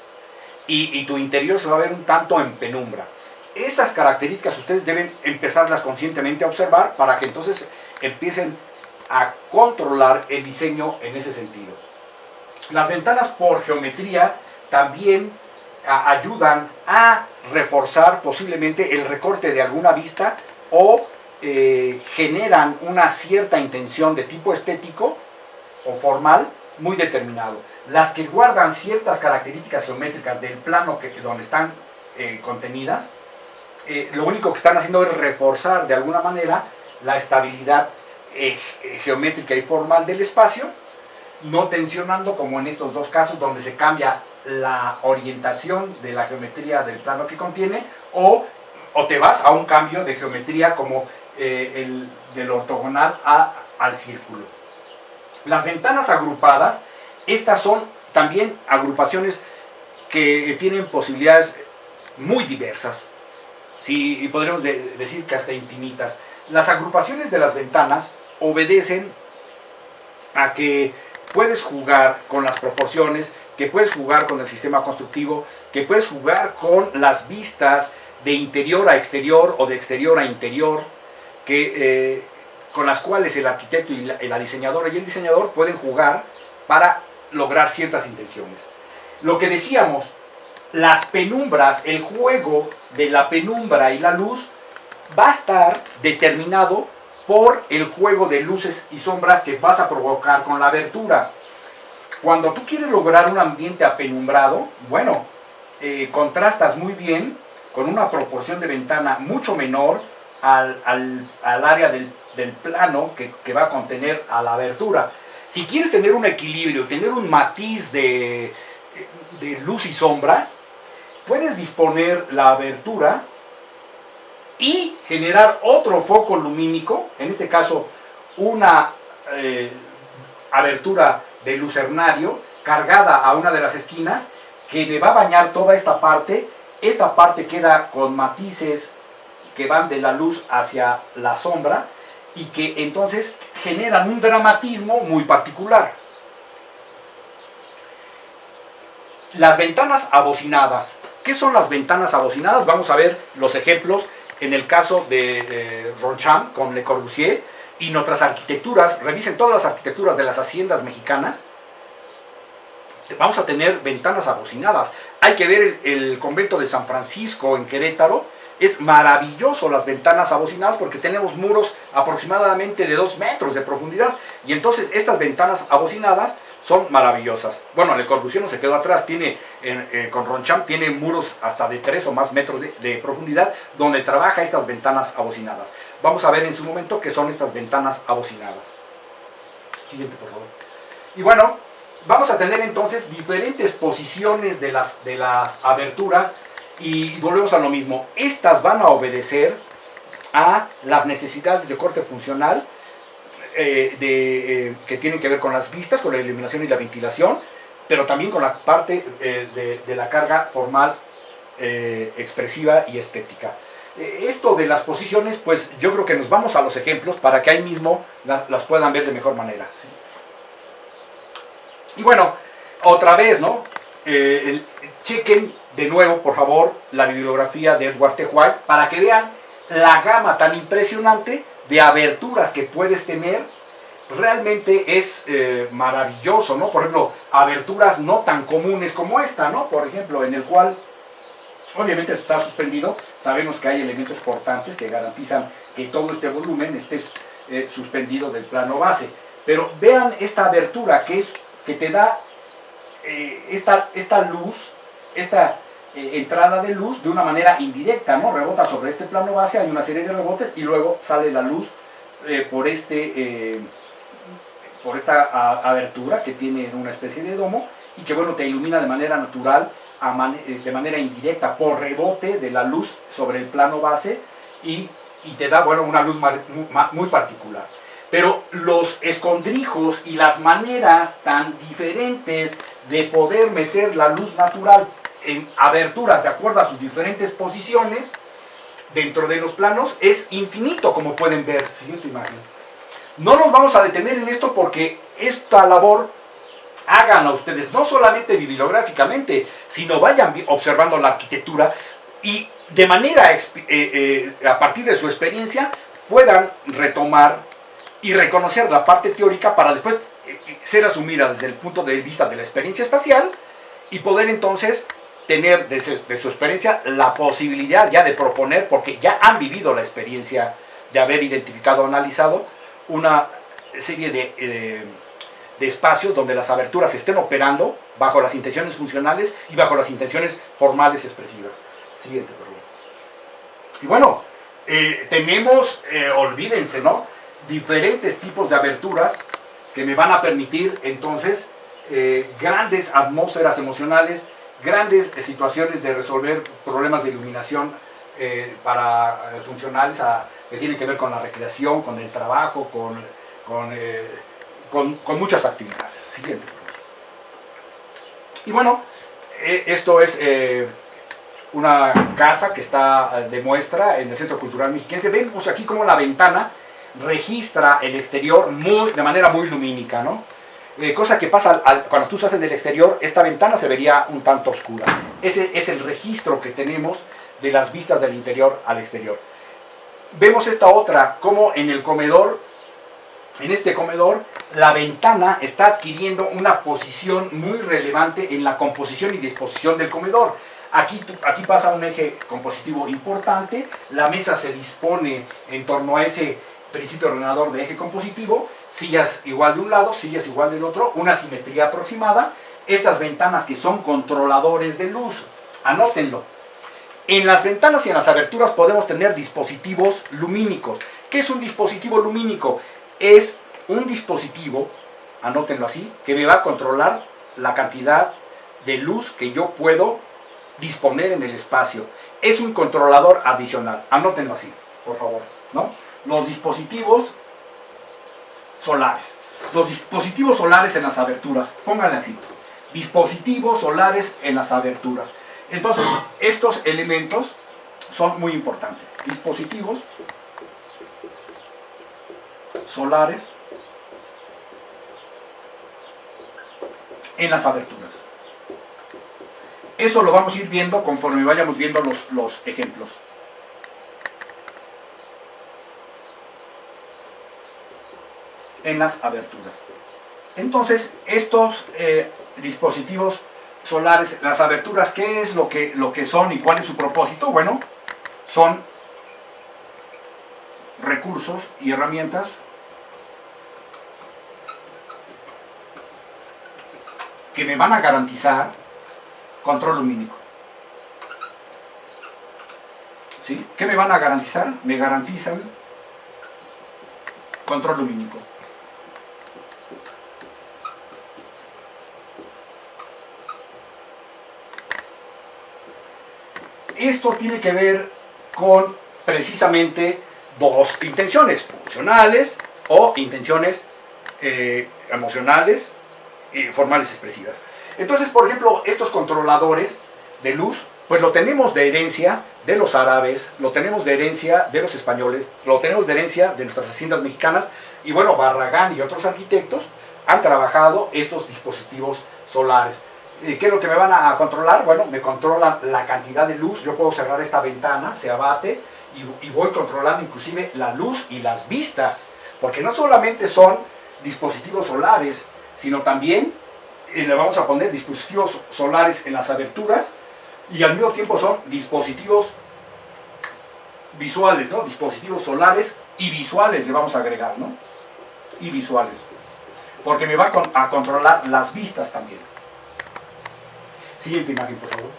Speaker 1: y tu interior se va a ver un tanto en penumbra. Esas características ustedes deben empezarlas conscientemente a observar para que entonces empiecen a controlar el diseño en ese sentido. Las ventanas por geometría también ayudan a reforzar posiblemente el recorte de alguna vista o generan una cierta intención de tipo estético o formal muy determinado. Las que guardan ciertas características geométricas del plano donde están contenidas, lo único que están haciendo es reforzar de alguna manera la estabilidad geométrica y formal del espacio, no tensionando como en estos dos casos donde se cambia la orientación de la geometría del plano que contiene o te vas a un cambio de geometría como del ortogonal al círculo. Las ventanas agrupadas, estas son también agrupaciones que tienen posibilidades muy diversas, sí, y podríamos decir que hasta infinitas. Las agrupaciones de las ventanas obedecen a que puedes jugar con las proporciones, que puedes jugar con el sistema constructivo, que puedes jugar con las vistas de interior a exterior o de exterior a interior, con las cuales el arquitecto y la diseñadora y el diseñador pueden jugar para lograr ciertas intenciones. Lo que decíamos, las penumbras, el juego de la penumbra y la luz va a estar determinado por el juego de luces y sombras que vas a provocar con la abertura. Cuando tú quieres lograr un ambiente apenumbrado, bueno, contrastas muy bien con una proporción de ventana mucho menor al área del plano que va a contener a la abertura. Si quieres tener un equilibrio, tener un matiz de luz y sombras, puedes disponer la abertura y generar otro foco lumínico, en este caso una abertura de lucernario cargada a una de las esquinas que me va a bañar toda esta parte queda con matices que van de la luz hacia la sombra y que entonces generan un dramatismo muy particular. Las ventanas abocinadas. ¿Qué son las ventanas abocinadas? Vamos a ver los ejemplos en el caso de Ronchamp con Le Corbusier y en otras arquitecturas. Revisen todas las arquitecturas de las haciendas mexicanas. Vamos a tener ventanas abocinadas. Hay que ver el convento de San Francisco en Querétaro. Es maravilloso las ventanas abocinadas porque tenemos muros aproximadamente de 2 metros de profundidad. Y entonces estas ventanas abocinadas son maravillosas. Bueno, Le Corbusier no se quedó atrás. Con Ronchamp tiene muros hasta de 3 o más metros de profundidad donde trabaja estas ventanas abocinadas. Vamos a ver en su momento qué son estas ventanas abocinadas. Siguiente, por favor. Y bueno, vamos a tener entonces diferentes posiciones de las aberturas. Y volvemos a lo mismo, estas van a obedecer a las necesidades de corte funcional que tienen que ver con las vistas, con la iluminación y la ventilación, pero también con la parte de la carga formal, expresiva y estética. Esto de las posiciones, pues yo creo que nos vamos a los ejemplos para que ahí mismo las puedan ver de mejor manera, ¿sí? Y bueno, otra vez, ¿no? Chequen de nuevo, por favor, la bibliografía de Edward T. White para que vean la gama tan impresionante de aberturas que puedes tener. Realmente es maravilloso, ¿no? Por ejemplo, aberturas no tan comunes como esta, ¿no? Por ejemplo, en el cual, obviamente está suspendido. Sabemos que hay elementos portantes que garantizan que todo este volumen esté suspendido del plano base. Pero vean esta abertura que te da esta luz, esta entrada de luz de una manera indirecta, ¿no? Rebota sobre este plano base, hay una serie de rebotes y luego sale la luz por esta abertura que tiene una especie de domo y que, bueno, te ilumina de manera natural, de manera indirecta, por rebote de la luz sobre el plano base y te da, bueno, una luz muy particular. Pero los escondrijos y las maneras tan diferentes de poder meter la luz natural en aberturas de acuerdo a sus diferentes posiciones dentro de los planos es infinito, como pueden ver. Siguiente imagen. No nos vamos a detener en esto porque esta labor háganla ustedes, no solamente bibliográficamente, sino vayan observando la arquitectura y de manera, a partir de su experiencia, puedan retomar y reconocer la parte teórica para después ser asumida desde el punto de vista de la experiencia espacial y poder entonces tener de su experiencia la posibilidad ya de proponer, porque ya han vivido la experiencia de haber identificado, analizado una serie de espacios donde las aberturas estén operando bajo las intenciones funcionales y bajo las intenciones formales expresivas. Siguiente, por favor. Y bueno, tenemos, olvídense, ¿no?, diferentes tipos de aberturas que me van a permitir entonces grandes atmósferas emocionales, grandes situaciones de resolver problemas de iluminación funcionales que tienen que ver con la recreación, con el trabajo, con muchas actividades. Siguiente. Y bueno, esto es una casa que está de muestra en el Centro Cultural Mexiquense. Vemos aquí como la ventana registra el exterior de manera muy lumínica, ¿no? Cosa que pasa cuando tú estás en el exterior, esta ventana se vería un tanto oscura. Ese es el registro que tenemos de las vistas del interior al exterior. Vemos esta otra, como en el comedor, en este comedor, la ventana está adquiriendo una posición muy relevante en la composición y disposición del comedor. Aquí pasa un eje compositivo importante, la mesa se dispone en torno a ese principio ordenador de eje compositivo, sillas igual de un lado, sillas igual del otro, una simetría aproximada. Estas ventanas que son controladores de luz, anótenlo. En las ventanas y en las aberturas podemos tener dispositivos lumínicos. ¿Qué es un dispositivo lumínico? Es un dispositivo, anótenlo así, que me va a controlar la cantidad de luz que yo puedo disponer en el espacio. Es un controlador adicional, anótenlo así, por favor, ¿no? Los dispositivos solares. Los dispositivos solares en las aberturas. Pónganle así. Dispositivos solares en las aberturas. Entonces, estos elementos son muy importantes. Dispositivos solares en las aberturas. Eso lo vamos a ir viendo conforme vayamos viendo los ejemplos. En las aberturas. Entonces, estos dispositivos solares, las aberturas, ¿qué es lo que son y cuál es su propósito? Bueno, son recursos y herramientas que me van a garantizar control lumínico. ¿Sí? ¿Qué me van a garantizar? Me garantizan control lumínico. Esto tiene que ver con precisamente dos intenciones, funcionales o intenciones emocionales y formales expresivas. Entonces, por ejemplo, estos controladores de luz, pues lo tenemos de herencia de los árabes, lo tenemos de herencia de los españoles, lo tenemos de herencia de nuestras haciendas mexicanas, y bueno, Barragán y otros arquitectos han trabajado estos dispositivos solares. ¿Qué es lo que me van a controlar? Bueno, me controlan la cantidad de luz. Yo puedo cerrar esta ventana, se abate, y voy controlando inclusive la luz y las vistas, porque no solamente son dispositivos solares, sino también le vamos a poner dispositivos solares en las aberturas, y al mismo tiempo son dispositivos visuales, ¿no? Dispositivos solares y visuales le vamos a agregar, ¿no? Y visuales. porque me va a controlar las vistas también. Siguiente imagen, por favor.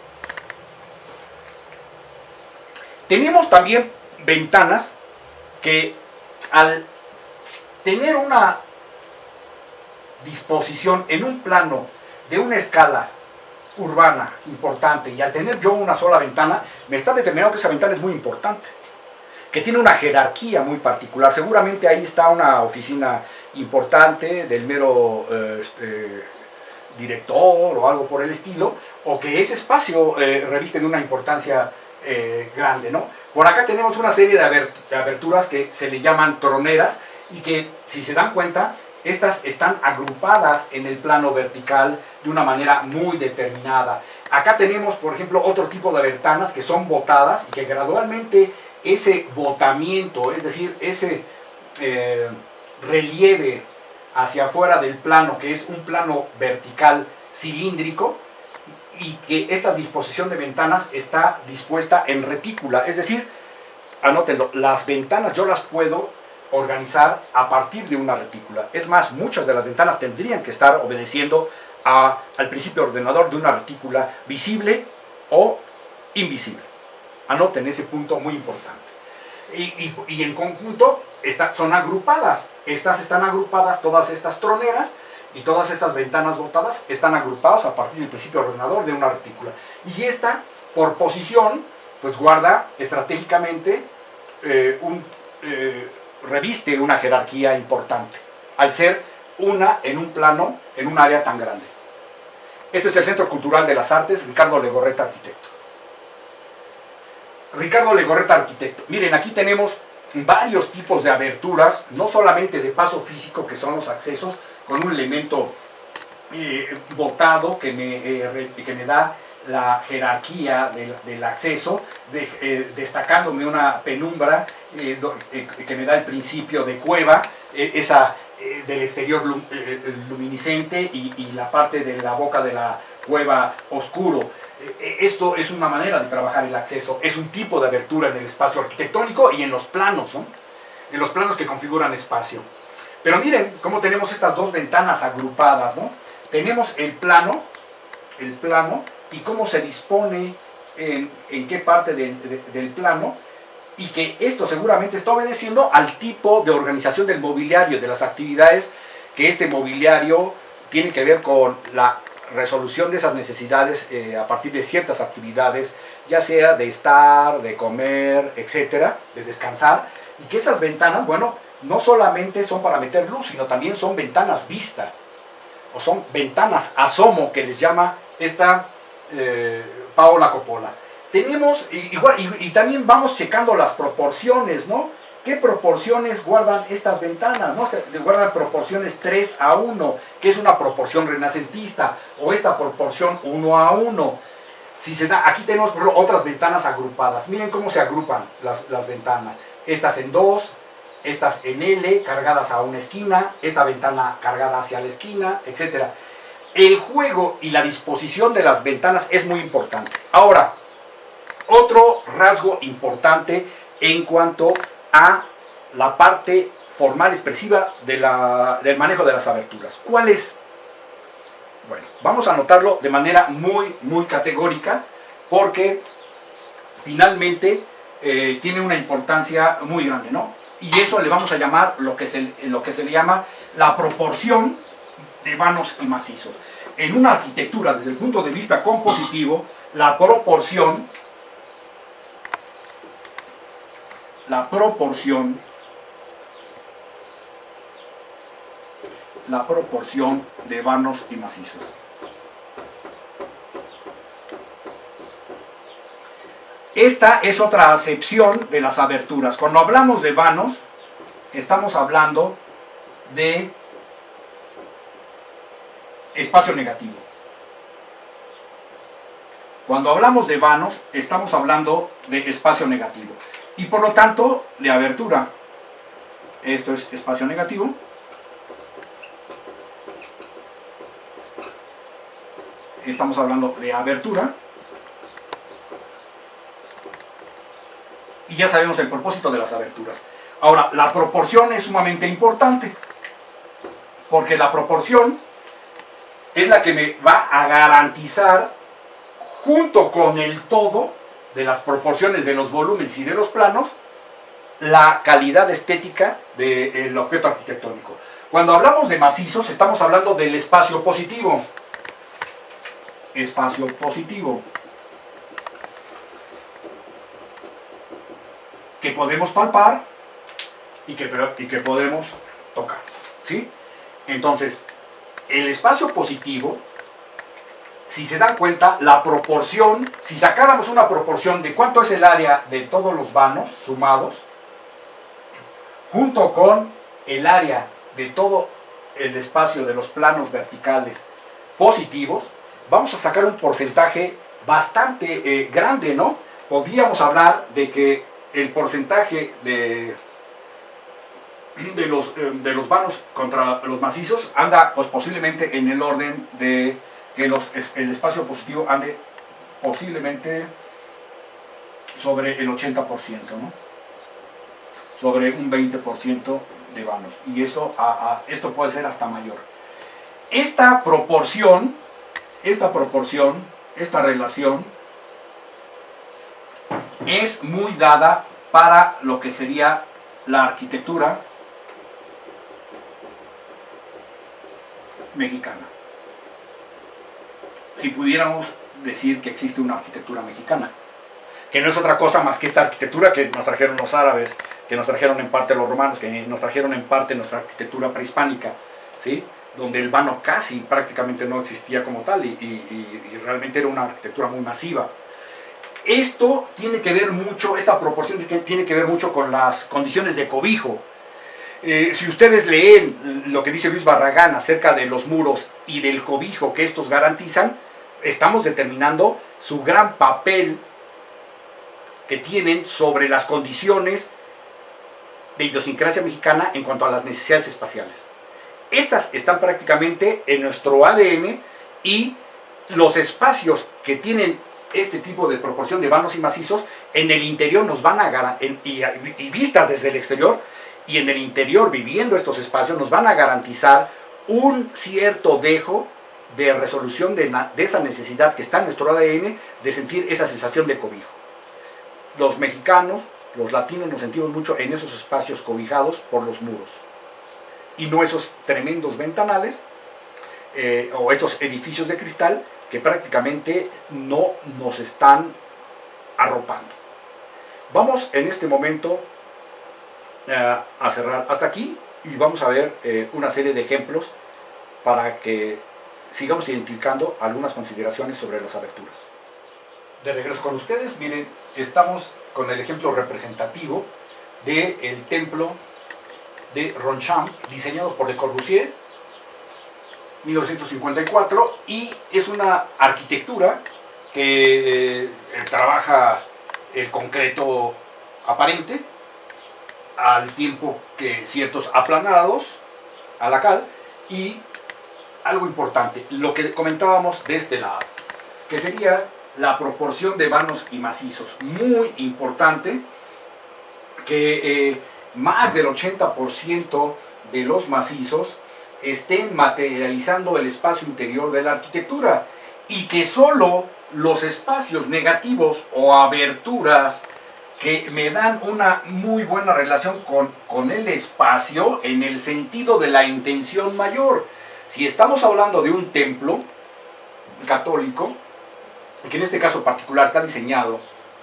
Speaker 1: Tenemos también ventanas que al tener una disposición en un plano de una escala urbana importante y al tener yo una sola ventana, me está determinando que esa ventana es muy importante, que tiene una jerarquía muy particular. Seguramente ahí está una oficina importante del mero director o algo por el estilo, o que ese espacio reviste de una importancia grande, ¿no? Por acá tenemos una serie de aberturas que se le llaman troneras y que, si se dan cuenta, estas están agrupadas en el plano vertical de una manera muy determinada. Acá tenemos, por ejemplo, otro tipo de ventanas que son botadas y que gradualmente ese botamiento, es decir, ese relieve hacia afuera del plano, que es un plano vertical cilíndrico, y que esta disposición de ventanas está dispuesta en retícula, es decir, anótenlo, las ventanas yo las puedo organizar a partir de una retícula. Es más, muchas de las ventanas tendrían que estar obedeciendo al principio ordenador de una retícula visible o invisible. Anoten ese punto muy importante. Y en conjunto son agrupadas. Estas están agrupadas, todas estas troneras y todas estas ventanas botadas están agrupadas a partir del principio ordenador de una retícula. Y esta, por posición, pues guarda estratégicamente reviste una jerarquía importante, al ser una en un plano, en un área tan grande. Este es el Centro Cultural de las Artes, Ricardo Legorreta, arquitecto. Ricardo Legorreta, arquitecto. Miren, aquí tenemos varios tipos de aberturas, no solamente de paso físico, que son los accesos, con un elemento botado que me da la jerarquía del acceso, destacándome una penumbra que me da el principio de cueva, esa del exterior luminiscente y la parte de la boca de la cueva oscuro. Esto es una manera de trabajar el acceso, es un tipo de abertura en el espacio arquitectónico y en los planos, ¿no? En los planos que configuran espacio. Pero miren cómo tenemos estas dos ventanas agrupadas, ¿no? Tenemos el plano y cómo se dispone en qué parte del plano, y que esto seguramente está obedeciendo al tipo de organización del mobiliario, de las actividades que este mobiliario tiene que ver con la resolución de esas necesidades a partir de ciertas actividades, ya sea de estar, de comer, etcétera, de descansar, y que esas ventanas, bueno, no solamente son para meter luz, sino también son ventanas vista, o son ventanas asomo, que les llama esta Paola Coppola. Tenemos, y también vamos checando las proporciones, ¿no? ¿Qué proporciones guardan estas ventanas? ¿No? Guardan proporciones 3:1, que es una proporción renacentista, o esta proporción 1:1. Si se da, aquí tenemos otras ventanas agrupadas. Miren cómo se agrupan las ventanas. Estas en 2, estas en L, cargadas a una esquina, esta ventana cargada hacia la esquina, etc. El juego y la disposición de las ventanas es muy importante. Ahora, otro rasgo importante en cuanto a la parte formal expresiva del manejo de las aberturas. ¿Cuál es? Bueno, vamos a anotarlo de manera muy, muy categórica, porque finalmente tiene una importancia muy grande, ¿no? Y eso le vamos a llamar lo que se le llama la proporción de vanos y macizos. En una arquitectura, desde el punto de vista compositivo, la proporción de vanos y macizos. Esta es otra acepción de las aberturas. Cuando hablamos de vanos, estamos hablando de espacio negativo. Cuando hablamos de vanos, estamos hablando de espacio negativo. Y por lo tanto, de abertura. Esto es espacio negativo. Estamos hablando de abertura. Y ya sabemos el propósito de las aberturas. Ahora, la proporción es sumamente importante. porque la proporción es la que me va a garantizar, junto con el todo de las proporciones de los volúmenes y de los planos, la calidad estética del objeto arquitectónico. Cuando hablamos de macizos, estamos hablando del espacio positivo. Espacio positivo. Que podemos palpar y que podemos tocar. ¿Sí? Entonces, el espacio positivo, si se dan cuenta, la proporción, si sacáramos una proporción de cuánto es el área de todos los vanos sumados, junto con el área de todo el espacio de los planos verticales positivos, vamos a sacar un porcentaje bastante grande, ¿no? Podríamos hablar de que el porcentaje de los vanos contra los macizos anda pues posiblemente en el orden de que el espacio positivo ande posiblemente sobre el 80%, ¿no? Sobre un 20% de vanos, y esto puede ser hasta mayor. Esta proporción, esta relación es muy dada para lo que sería la arquitectura mexicana. Si pudiéramos decir que existe una arquitectura mexicana, que no es otra cosa más que esta arquitectura que nos trajeron los árabes, que nos trajeron en parte los romanos, que nos trajeron en parte nuestra arquitectura prehispánica, ¿sí? Donde el vano casi prácticamente no existía como tal y realmente era una arquitectura muy masiva. Esto tiene que ver mucho, esta proporción tiene que ver mucho con las condiciones de cobijo. Si ustedes leen lo que dice Luis Barragán acerca de los muros y del cobijo que estos garantizan, estamos determinando su gran papel que tienen sobre las condiciones de idiosincrasia mexicana en cuanto a las necesidades espaciales. Estas están prácticamente en nuestro ADN, y los espacios que tienen este tipo de proporción de vanos y macizos en el interior nos van a garantizar, y vistas desde el exterior, y en el interior viviendo estos espacios nos van a garantizar un cierto dejo de resolución de esa necesidad que está en nuestro ADN de sentir esa sensación de cobijo. Los mexicanos, los latinos, nos sentimos mucho en esos espacios cobijados por los muros, y no esos tremendos ventanales o estos edificios de cristal que prácticamente no nos están arropando. Vamos en este momento a cerrar hasta aquí, y vamos a ver una serie de ejemplos para que sigamos identificando algunas consideraciones sobre las aberturas. De regreso con ustedes, miren, estamos con el ejemplo representativo del templo de Ronchamp, diseñado por Le Corbusier, 1954, y es una arquitectura que trabaja el concreto aparente, al tiempo que ciertos aplanados a la cal, y algo importante, lo que comentábamos de este lado, que sería la proporción de vanos y macizos. Muy importante que más del 80% de los macizos estén materializando el espacio interior de la arquitectura, y que solo los espacios negativos o aberturas que me dan una muy buena relación con el espacio en el sentido de la intención mayor. Si estamos hablando de un templo católico, que en este caso particular está diseñado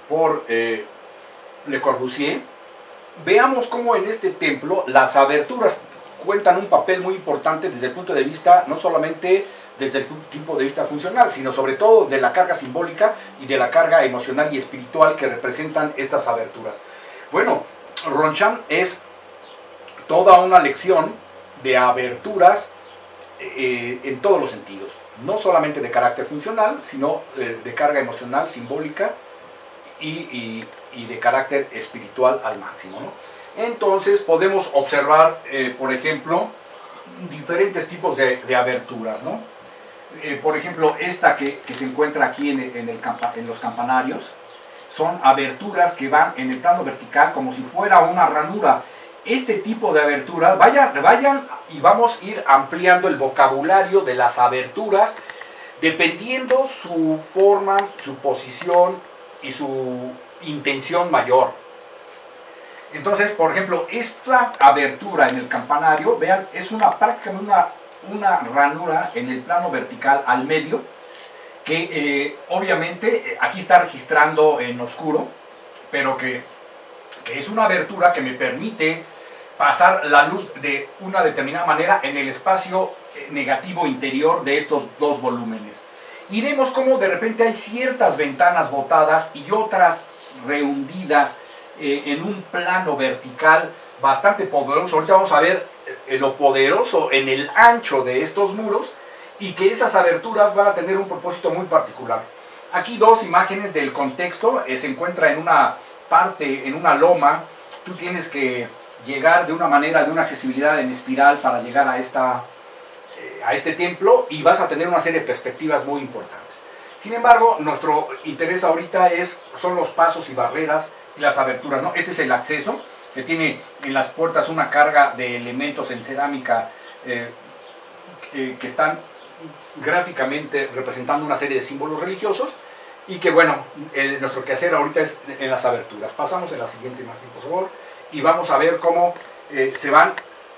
Speaker 1: por Le Corbusier, veamos cómo en este templo las aberturas cuentan un papel muy importante desde el punto de vista, no solamente desde el punto de vista funcional, sino sobre todo de la carga simbólica y de la carga emocional y espiritual que representan estas aberturas. Bueno, Ronchamp es toda una lección de aberturas en todos los sentidos, no solamente de carácter funcional, sino de carga emocional, simbólica y de carácter espiritual al máximo, ¿no? Entonces podemos observar, por ejemplo, diferentes tipos de aberturas, ¿no? Por ejemplo, esta que se encuentra aquí en los campanarios, son aberturas que van en el plano vertical como si fuera una ranura, este tipo de aberturas, vayan y vamos a ir ampliando el vocabulario de las aberturas dependiendo su forma, su posición y su intención mayor. Entonces, por ejemplo, esta abertura en el campanario, vean, es prácticamente una ranura en el plano vertical al medio, que obviamente aquí está registrando en oscuro, pero que es una abertura que me permite pasar la luz de una determinada manera en el espacio negativo interior de estos dos volúmenes. Y vemos cómo de repente hay ciertas ventanas botadas y otras rehundidas en un plano vertical bastante poderoso. Ahorita vamos a ver lo poderoso en el ancho de estos muros y que esas aberturas van a tener un propósito muy particular. Aquí dos imágenes del contexto. Se encuentra en una parte, en una loma. Tú tienes que llegar de una manera, de una accesibilidad en espiral para llegar a este templo, y vas a tener una serie de perspectivas muy importantes. Sin embargo, nuestro interés ahorita son los pasos y barreras y las aberturas, ¿no? Este es el acceso, que tiene en las puertas una carga de elementos en cerámica que están gráficamente representando una serie de símbolos religiosos, y que bueno, nuestro quehacer ahorita es en las aberturas. Pasamos a la siguiente imagen, por favor, y vamos a ver cómo se van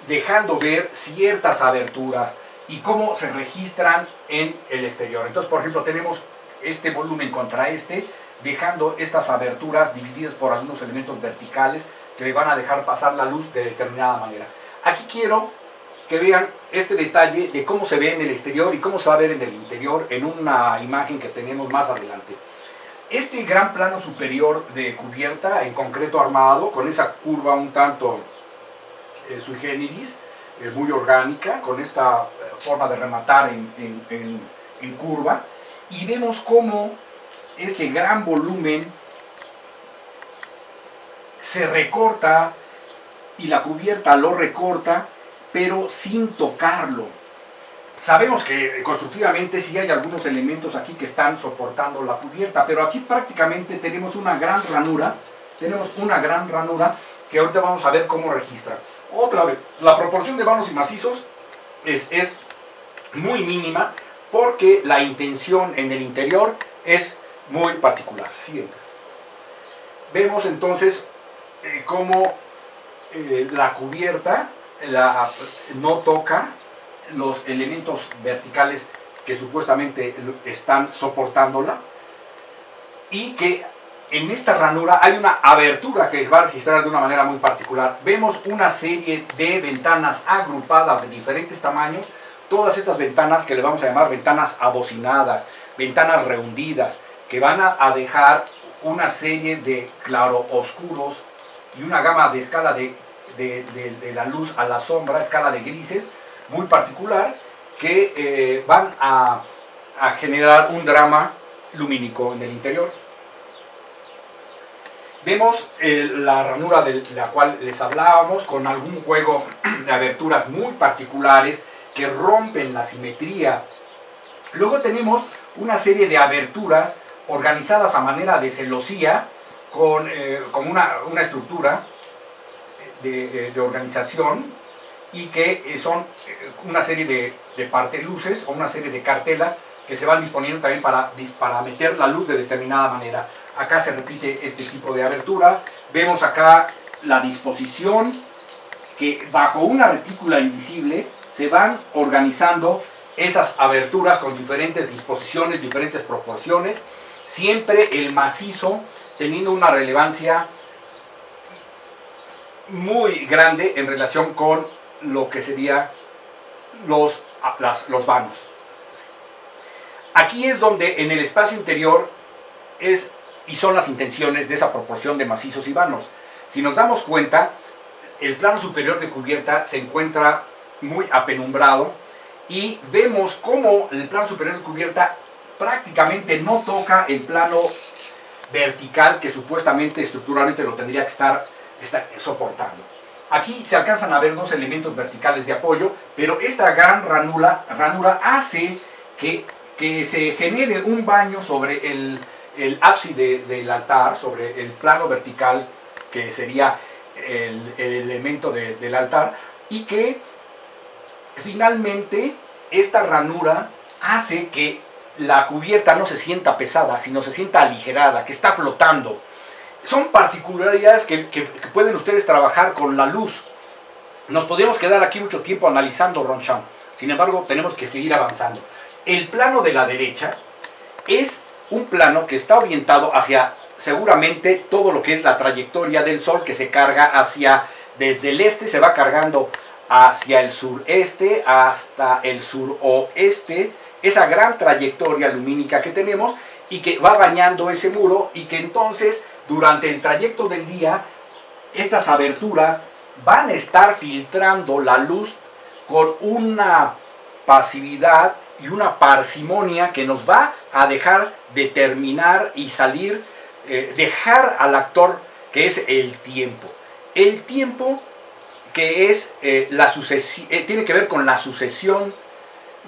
Speaker 1: dejando ver ciertas aberturas y cómo se registran en el exterior. Entonces, por ejemplo, tenemos este volumen contra dejando estas aberturas divididas por algunos elementos verticales que le van a dejar pasar la luz de determinada manera. Aquí quiero que vean este detalle de cómo se ve en el exterior y cómo se va a ver en el interior en una imagen que tenemos más adelante. Este gran plano superior de cubierta en concreto armado, con esa curva un tanto sui generis, muy orgánica, con esta forma de rematar en curva, y vemos cómo este gran volumen se recorta y la cubierta lo recorta, pero sin tocarlo. Sabemos que constructivamente sí hay algunos elementos aquí que están soportando la cubierta, pero aquí prácticamente tenemos una gran ranura, que ahorita vamos a ver cómo registra. Otra vez, la proporción de vanos y macizos es muy mínima, porque la intención en el interior es muy particular. Siguiente. Vemos entonces cómo la cubierta no toca los elementos verticales que supuestamente están soportándola, y que en esta ranura hay una abertura que va a registrar de una manera muy particular. Vemos una serie de ventanas agrupadas de diferentes tamaños, todas estas ventanas que le vamos a llamar ventanas abocinadas, ventanas rehundidas, que van a dejar una serie de claroscuros y una gama de escala de la luz a la sombra, escala de grises, muy particular, que van a generar un drama lumínico en el interior. Vemos la ranura de la cual les hablábamos, con algún juego de aberturas muy particulares que rompen la simetría. Luego tenemos una serie de aberturas organizadas a manera de celosía, con una estructura de organización, y que son una serie de parteluces o una serie de cartelas que se van disponiendo también para meter la luz de determinada manera. Acá se repite este tipo de abertura. Vemos acá la disposición, que bajo una retícula invisible se van organizando esas aberturas con diferentes disposiciones, diferentes proporciones, siempre el macizo teniendo una relevancia muy grande en relación con lo que serían los vanos. Aquí es donde en el espacio interior son las intenciones de esa proporción de macizos y vanos. Si nos damos cuenta, el plano superior de cubierta se encuentra muy apenumbrado, y vemos cómo el plano superior de cubierta prácticamente no toca el plano vertical que supuestamente estructuralmente lo tendría que estar soportando. Aquí se alcanzan a ver dos elementos verticales de apoyo, pero esta gran ranura hace que se genere un baño sobre el ábside del altar, sobre el plano vertical, que sería el elemento del altar, y que finalmente esta ranura hace que la cubierta no se sienta pesada, sino se sienta aligerada, que está flotando. Son particularidades que pueden ustedes trabajar con la luz. Nos podríamos quedar aquí mucho tiempo analizando Ronchamp. Sin embargo, tenemos que seguir avanzando. El plano de la derecha es un plano que está orientado hacia seguramente todo lo que es la trayectoria del Sol, que se carga hacia, desde el este se va cargando hacia el sureste hasta el suroeste, esa gran trayectoria lumínica que tenemos y que va bañando ese muro, y que entonces durante el trayecto del día estas aberturas van a estar filtrando la luz con una pasividad y una parsimonia que nos va a dejar determinar y salir, dejar al actor, que es el tiempo. El tiempo que es la sucesión, tiene que ver con la sucesión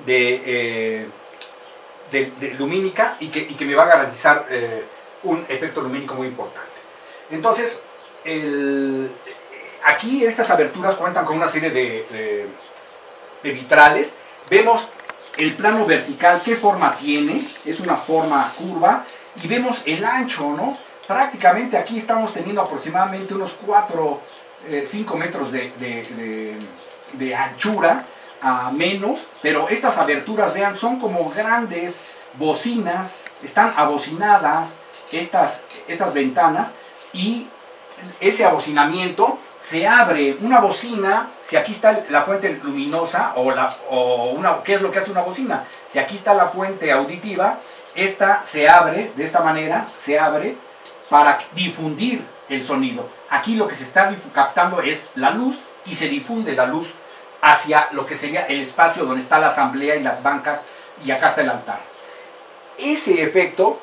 Speaker 1: de lumínica, y que me va a garantizar un efecto lumínico muy importante. Entonces, aquí estas aberturas cuentan con una serie de vitrales. Vemos el plano vertical, qué forma tiene, es una forma curva, y vemos el ancho, ¿no? Prácticamente aquí estamos teniendo aproximadamente unos 5 metros de anchura, a menos, pero estas aberturas, vean, son como grandes bocinas, están abocinadas estas ventanas, y ese abocinamiento se abre. Una bocina, si aquí está la fuente luminosa, ¿qué es lo que hace una bocina? Si aquí está la fuente auditiva, esta se abre de esta manera, se abre para difundir el sonido. Aquí lo que se está captando es la luz, y se difunde la luz hacia lo que sería el espacio donde está la asamblea y las bancas, y acá está el altar. Ese efecto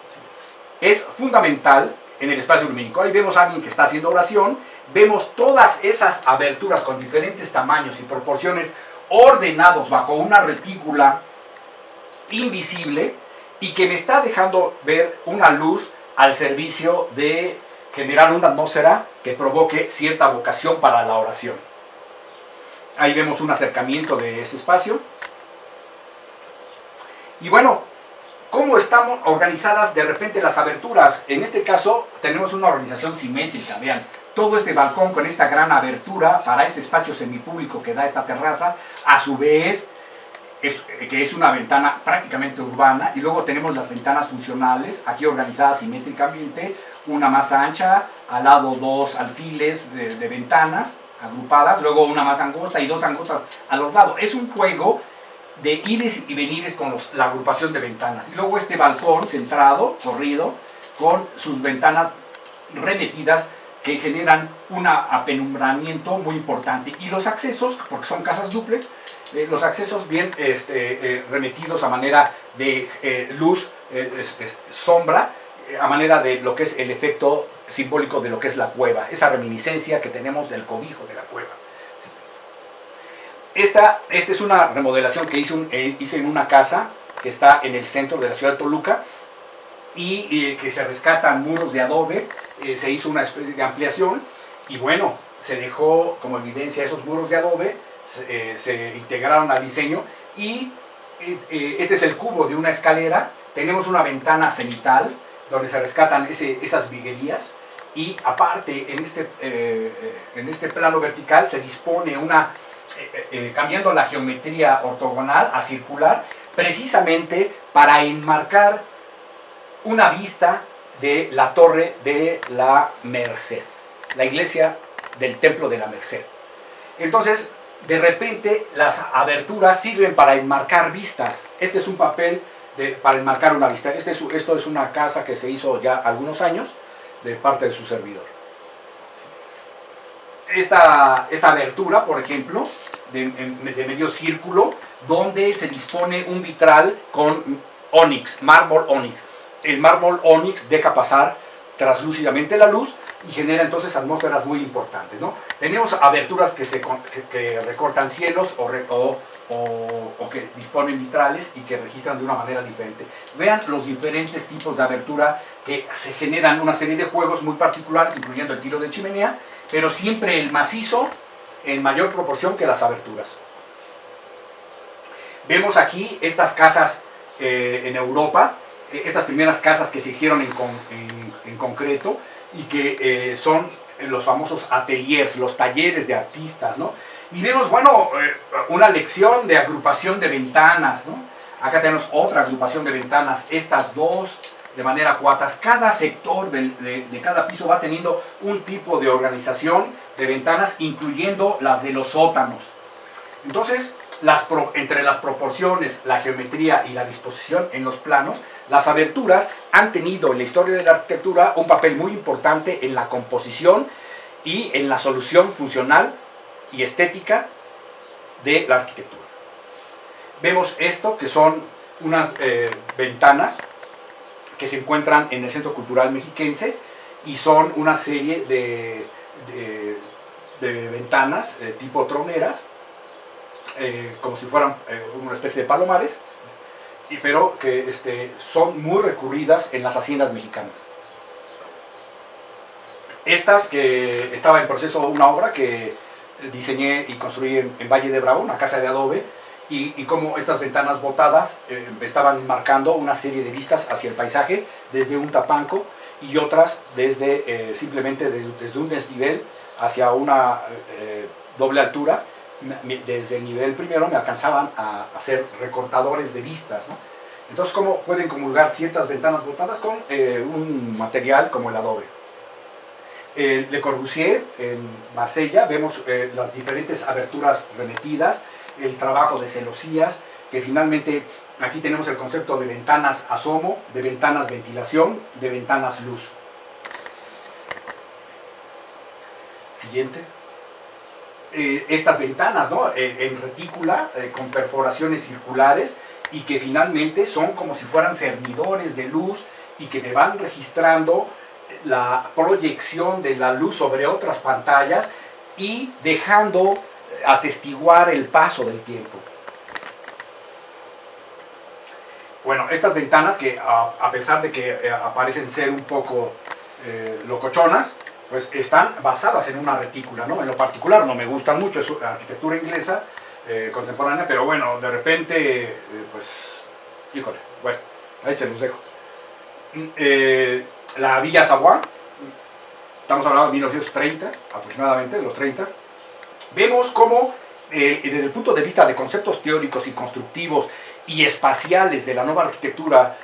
Speaker 1: es fundamental en el espacio lumínico. Ahí vemos a alguien que está haciendo oración, vemos todas esas aberturas con diferentes tamaños y proporciones ordenados bajo una retícula invisible, y que me está dejando ver una luz al servicio de generar una atmósfera que provoque cierta vocación para la oración. Ahí vemos un acercamiento de ese espacio. Y bueno, ¿cómo están organizadas de repente las aberturas? En este caso tenemos una organización simétrica. Vean, todo este balcón con esta gran abertura para este espacio semipúblico que da esta terraza, a su vez que es una ventana prácticamente urbana, y luego tenemos las ventanas funcionales aquí organizadas simétricamente, una más ancha, al lado dos alfiles de ventanas agrupadas, luego una más angosta y dos angostas a los lados. Es un juego de ires y venires con la agrupación de ventanas. Y luego este balcón centrado, corrido, con sus ventanas remetidas que generan un apenumbramiento muy importante. Y los accesos, porque son casas dúplex, los accesos bien remetidos a manera de luz, sombra, a manera de lo que es el efecto simbólico de lo que es la cueva, esa reminiscencia que tenemos del cobijo de la cueva. Esta es una remodelación que hice en una casa que está en el centro de la ciudad de Toluca, y que se rescatan muros de adobe. Se hizo una especie de ampliación, y bueno, se dejó como evidencia esos muros de adobe, se integraron al diseño, y este es el cubo de una escalera. Tenemos una ventana cenital donde se rescatan esas viguerías, y aparte en este plano vertical se dispone cambiando la geometría ortogonal a circular, precisamente para enmarcar una vista de la Torre de la Merced, la iglesia del Templo de la Merced. Entonces, de repente, las aberturas sirven para enmarcar vistas. Este es un papel para enmarcar una vista. Esto es una casa que se hizo ya algunos años de parte de su servidor. Esta abertura, por ejemplo, de medio círculo, donde se dispone un vitral con ónix, mármol ónix. El mármol ónix deja pasar translúcidamente la luz y genera entonces atmósferas muy importantes, ¿no? Tenemos aberturas que recortan cielos o que disponen vitrales y que registran de una manera diferente. Vean los diferentes tipos de abertura que se generan una serie de juegos muy particulares, incluyendo el tiro de chimenea, pero siempre el macizo en mayor proporción que las aberturas. Vemos aquí estas casas en Europa, estas primeras casas que se hicieron en concreto y que son los famosos ateliers, los talleres de artistas, ¿no? Y vemos, bueno, una lección de agrupación de ventanas, ¿no? Acá tenemos otra agrupación de ventanas, estas dos de manera cuatas. Cada sector de cada piso va teniendo un tipo de organización de ventanas, incluyendo las de los sótanos. Entonces, entre las proporciones, la geometría y la disposición en los planos, las aberturas han tenido en la historia de la arquitectura un papel muy importante en la composición y en la solución funcional y estética de la arquitectura. Vemos esto, que son unas ventanas que se encuentran en el Centro Cultural Mexiquense y son una serie de ventanas tipo troneras, como si fueran una especie de palomares, pero que son muy recurridas en las haciendas mexicanas. Estas, que estaba en proceso una obra que diseñé y construí en Valle de Bravo, una casa de adobe, y como estas ventanas botadas estaban marcando una serie de vistas hacia el paisaje desde un tapanco y otras desde simplemente desde un desnivel hacia una doble altura. Desde el nivel primero me alcanzaban a hacer recortadores de vistas, ¿no? Entonces, ¿cómo pueden comulgar ciertas ventanas botadas con un material como el adobe? Le Corbusier, en Marsella, vemos las diferentes aberturas remetidas, el trabajo de celosías, que finalmente aquí tenemos el concepto de ventanas asomo, de ventanas ventilación, de ventanas luz. Siguiente. Estas ventanas, ¿no? En retícula, con perforaciones circulares, y que finalmente son como si fueran cernidores de luz y que me van registrando la proyección de la luz sobre otras pantallas y dejando atestiguar el paso del tiempo. Bueno, estas ventanas que a pesar de que aparecen ser un poco locochonas, pues están basadas en una retícula, ¿no? En lo particular no me gustan mucho, es arquitectura inglesa contemporánea, pero bueno, de repente, pues, híjole, bueno, ahí se los dejo. La Villa Savoy, estamos hablando de 1930, aproximadamente, de los 30, vemos cómo, desde el punto de vista de conceptos teóricos y constructivos y espaciales de la nueva arquitectura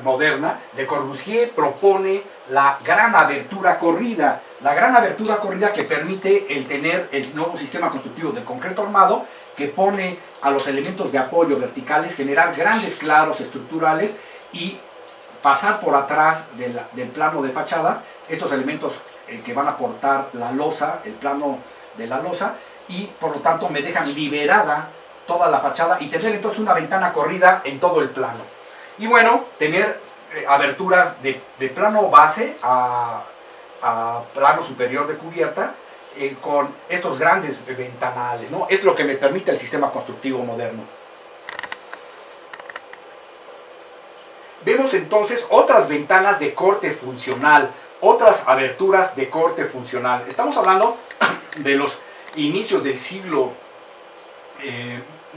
Speaker 1: moderna, Le Corbusier propone la gran abertura corrida. La gran abertura corrida que permite el tener el nuevo sistema constructivo del concreto armado, que pone a los elementos de apoyo verticales, generar grandes claros estructurales y pasar por atrás del plano de fachada estos elementos que van a aportar la losa, el plano de la losa, y por lo tanto me dejan liberada toda la fachada y tener entonces una ventana corrida en todo el plano. Y bueno, tener aberturas de plano base a plano superior de cubierta con estos grandes ventanales, ¿no? Es lo que me permite el sistema constructivo moderno. Vemos entonces otras ventanas de corte funcional, otras aberturas de corte funcional. Estamos hablando de los inicios del siglo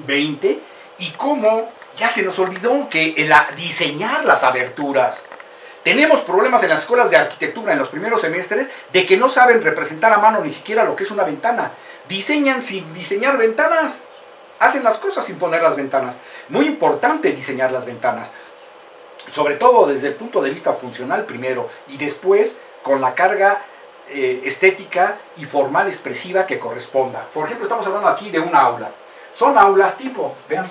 Speaker 1: XX y cómo ya se nos olvidó que diseñar las aberturas. Tenemos problemas en las escuelas de arquitectura en los primeros semestres de que no saben representar a mano ni siquiera lo que es una ventana. Diseñan sin diseñar ventanas. Hacen las cosas sin poner las ventanas. Muy importante diseñar las ventanas. Sobre todo desde el punto de vista funcional primero y después con la carga estética y formal expresiva que corresponda. Por ejemplo, estamos hablando aquí de un aula. Son aulas tipo, vean,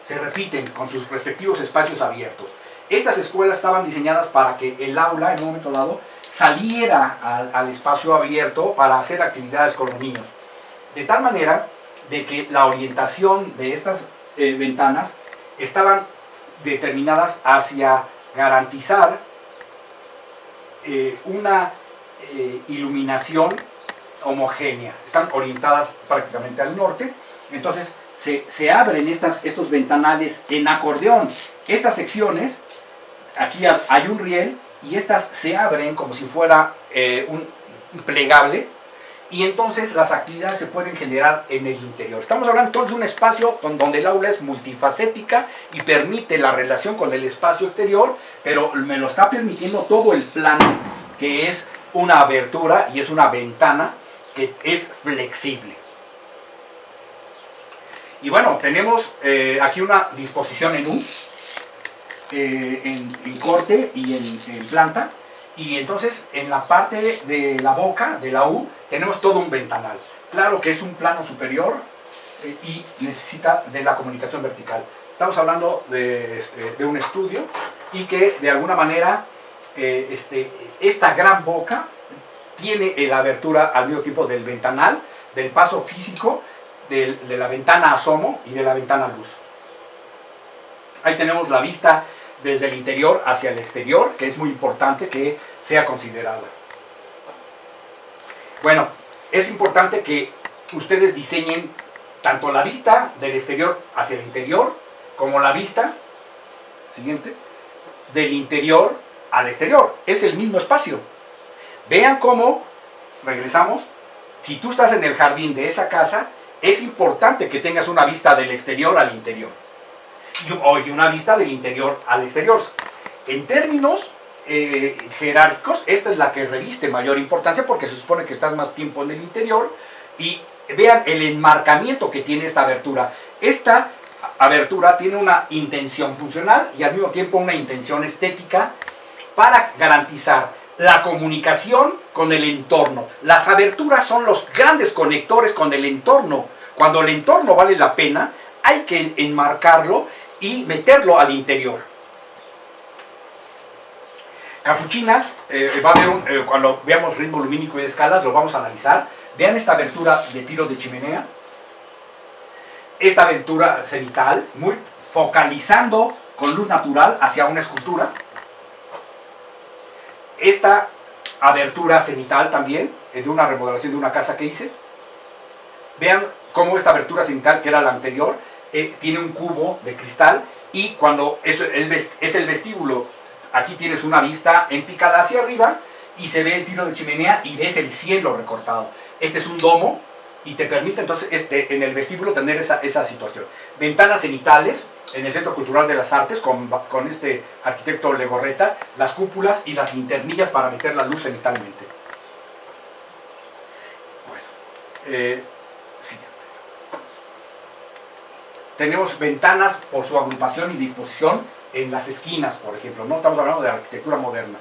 Speaker 1: se repiten con sus respectivos espacios abiertos. Estas escuelas estaban diseñadas para que el aula en un momento dado saliera al espacio abierto para hacer actividades con los niños. De tal manera de que la orientación de estas ventanas estaban determinadas hacia garantizar una iluminación homogénea. Están orientadas prácticamente al norte, entonces se abren estos ventanales en acordeón. Estas secciones, aquí hay un riel y estas se abren como si fuera un plegable, y entonces las actividades se pueden generar en el interior. Estamos hablando entonces de un espacio donde el aula es multifacética y permite la relación con el espacio exterior, pero me lo está permitiendo todo el plano, que es una abertura y es una ventana que es flexible. Y bueno, tenemos aquí una disposición en U, en corte y en planta. Y entonces en la parte de la boca, de la U, tenemos todo un ventanal. Claro que es un plano superior y necesita de la comunicación vertical. Estamos hablando de un estudio y que de alguna manera esta gran boca tiene la abertura al mismo tiempo del ventanal, del paso físico, de la ventana asomo y de la ventana luz. Ahí tenemos la vista desde el interior hacia el exterior, que es muy importante que sea considerada. Bueno, es importante que ustedes diseñen tanto la vista del exterior hacia el interior, como la vista, siguiente, del interior al exterior. Es el mismo espacio. Vean cómo, regresamos, si tú estás en el jardín de esa casa, es importante que tengas una vista del exterior al interior. Y una vista del interior al exterior. En términos jerárquicos, esta es la que reviste mayor importancia porque se supone que estás más tiempo en el interior. Y vean el enmarcamiento que tiene esta abertura. Esta abertura tiene una intención funcional y al mismo tiempo una intención estética para garantizar la comunicación con el entorno. Las aberturas son los grandes conectores con el entorno. Cuando el entorno vale la pena, hay que enmarcarlo y meterlo al interior. Capuchinas, va a haber cuando veamos ritmo lumínico y de escalas, lo vamos a analizar. Vean esta abertura de tiro de chimenea, esta abertura cenital, muy focalizando con luz natural hacia una escultura. Esta abertura cenital también, de una remodelación de una casa que hice. Vean cómo esta abertura cenital, que era la anterior, tiene un cubo de cristal, y cuando es el vestíbulo, aquí tienes una vista en picada hacia arriba y se ve el tiro de chimenea y ves el cielo recortado. Este es un domo y te permite entonces en el vestíbulo tener esa situación. Ventanas cenitales en el Centro Cultural de las Artes con este arquitecto Legorreta, las cúpulas y las linternillas para meter la luz cenitalmente. Bueno, siguiente. Tenemos ventanas por su agrupación y disposición en las esquinas, por ejemplo, no estamos hablando de arquitectura moderna.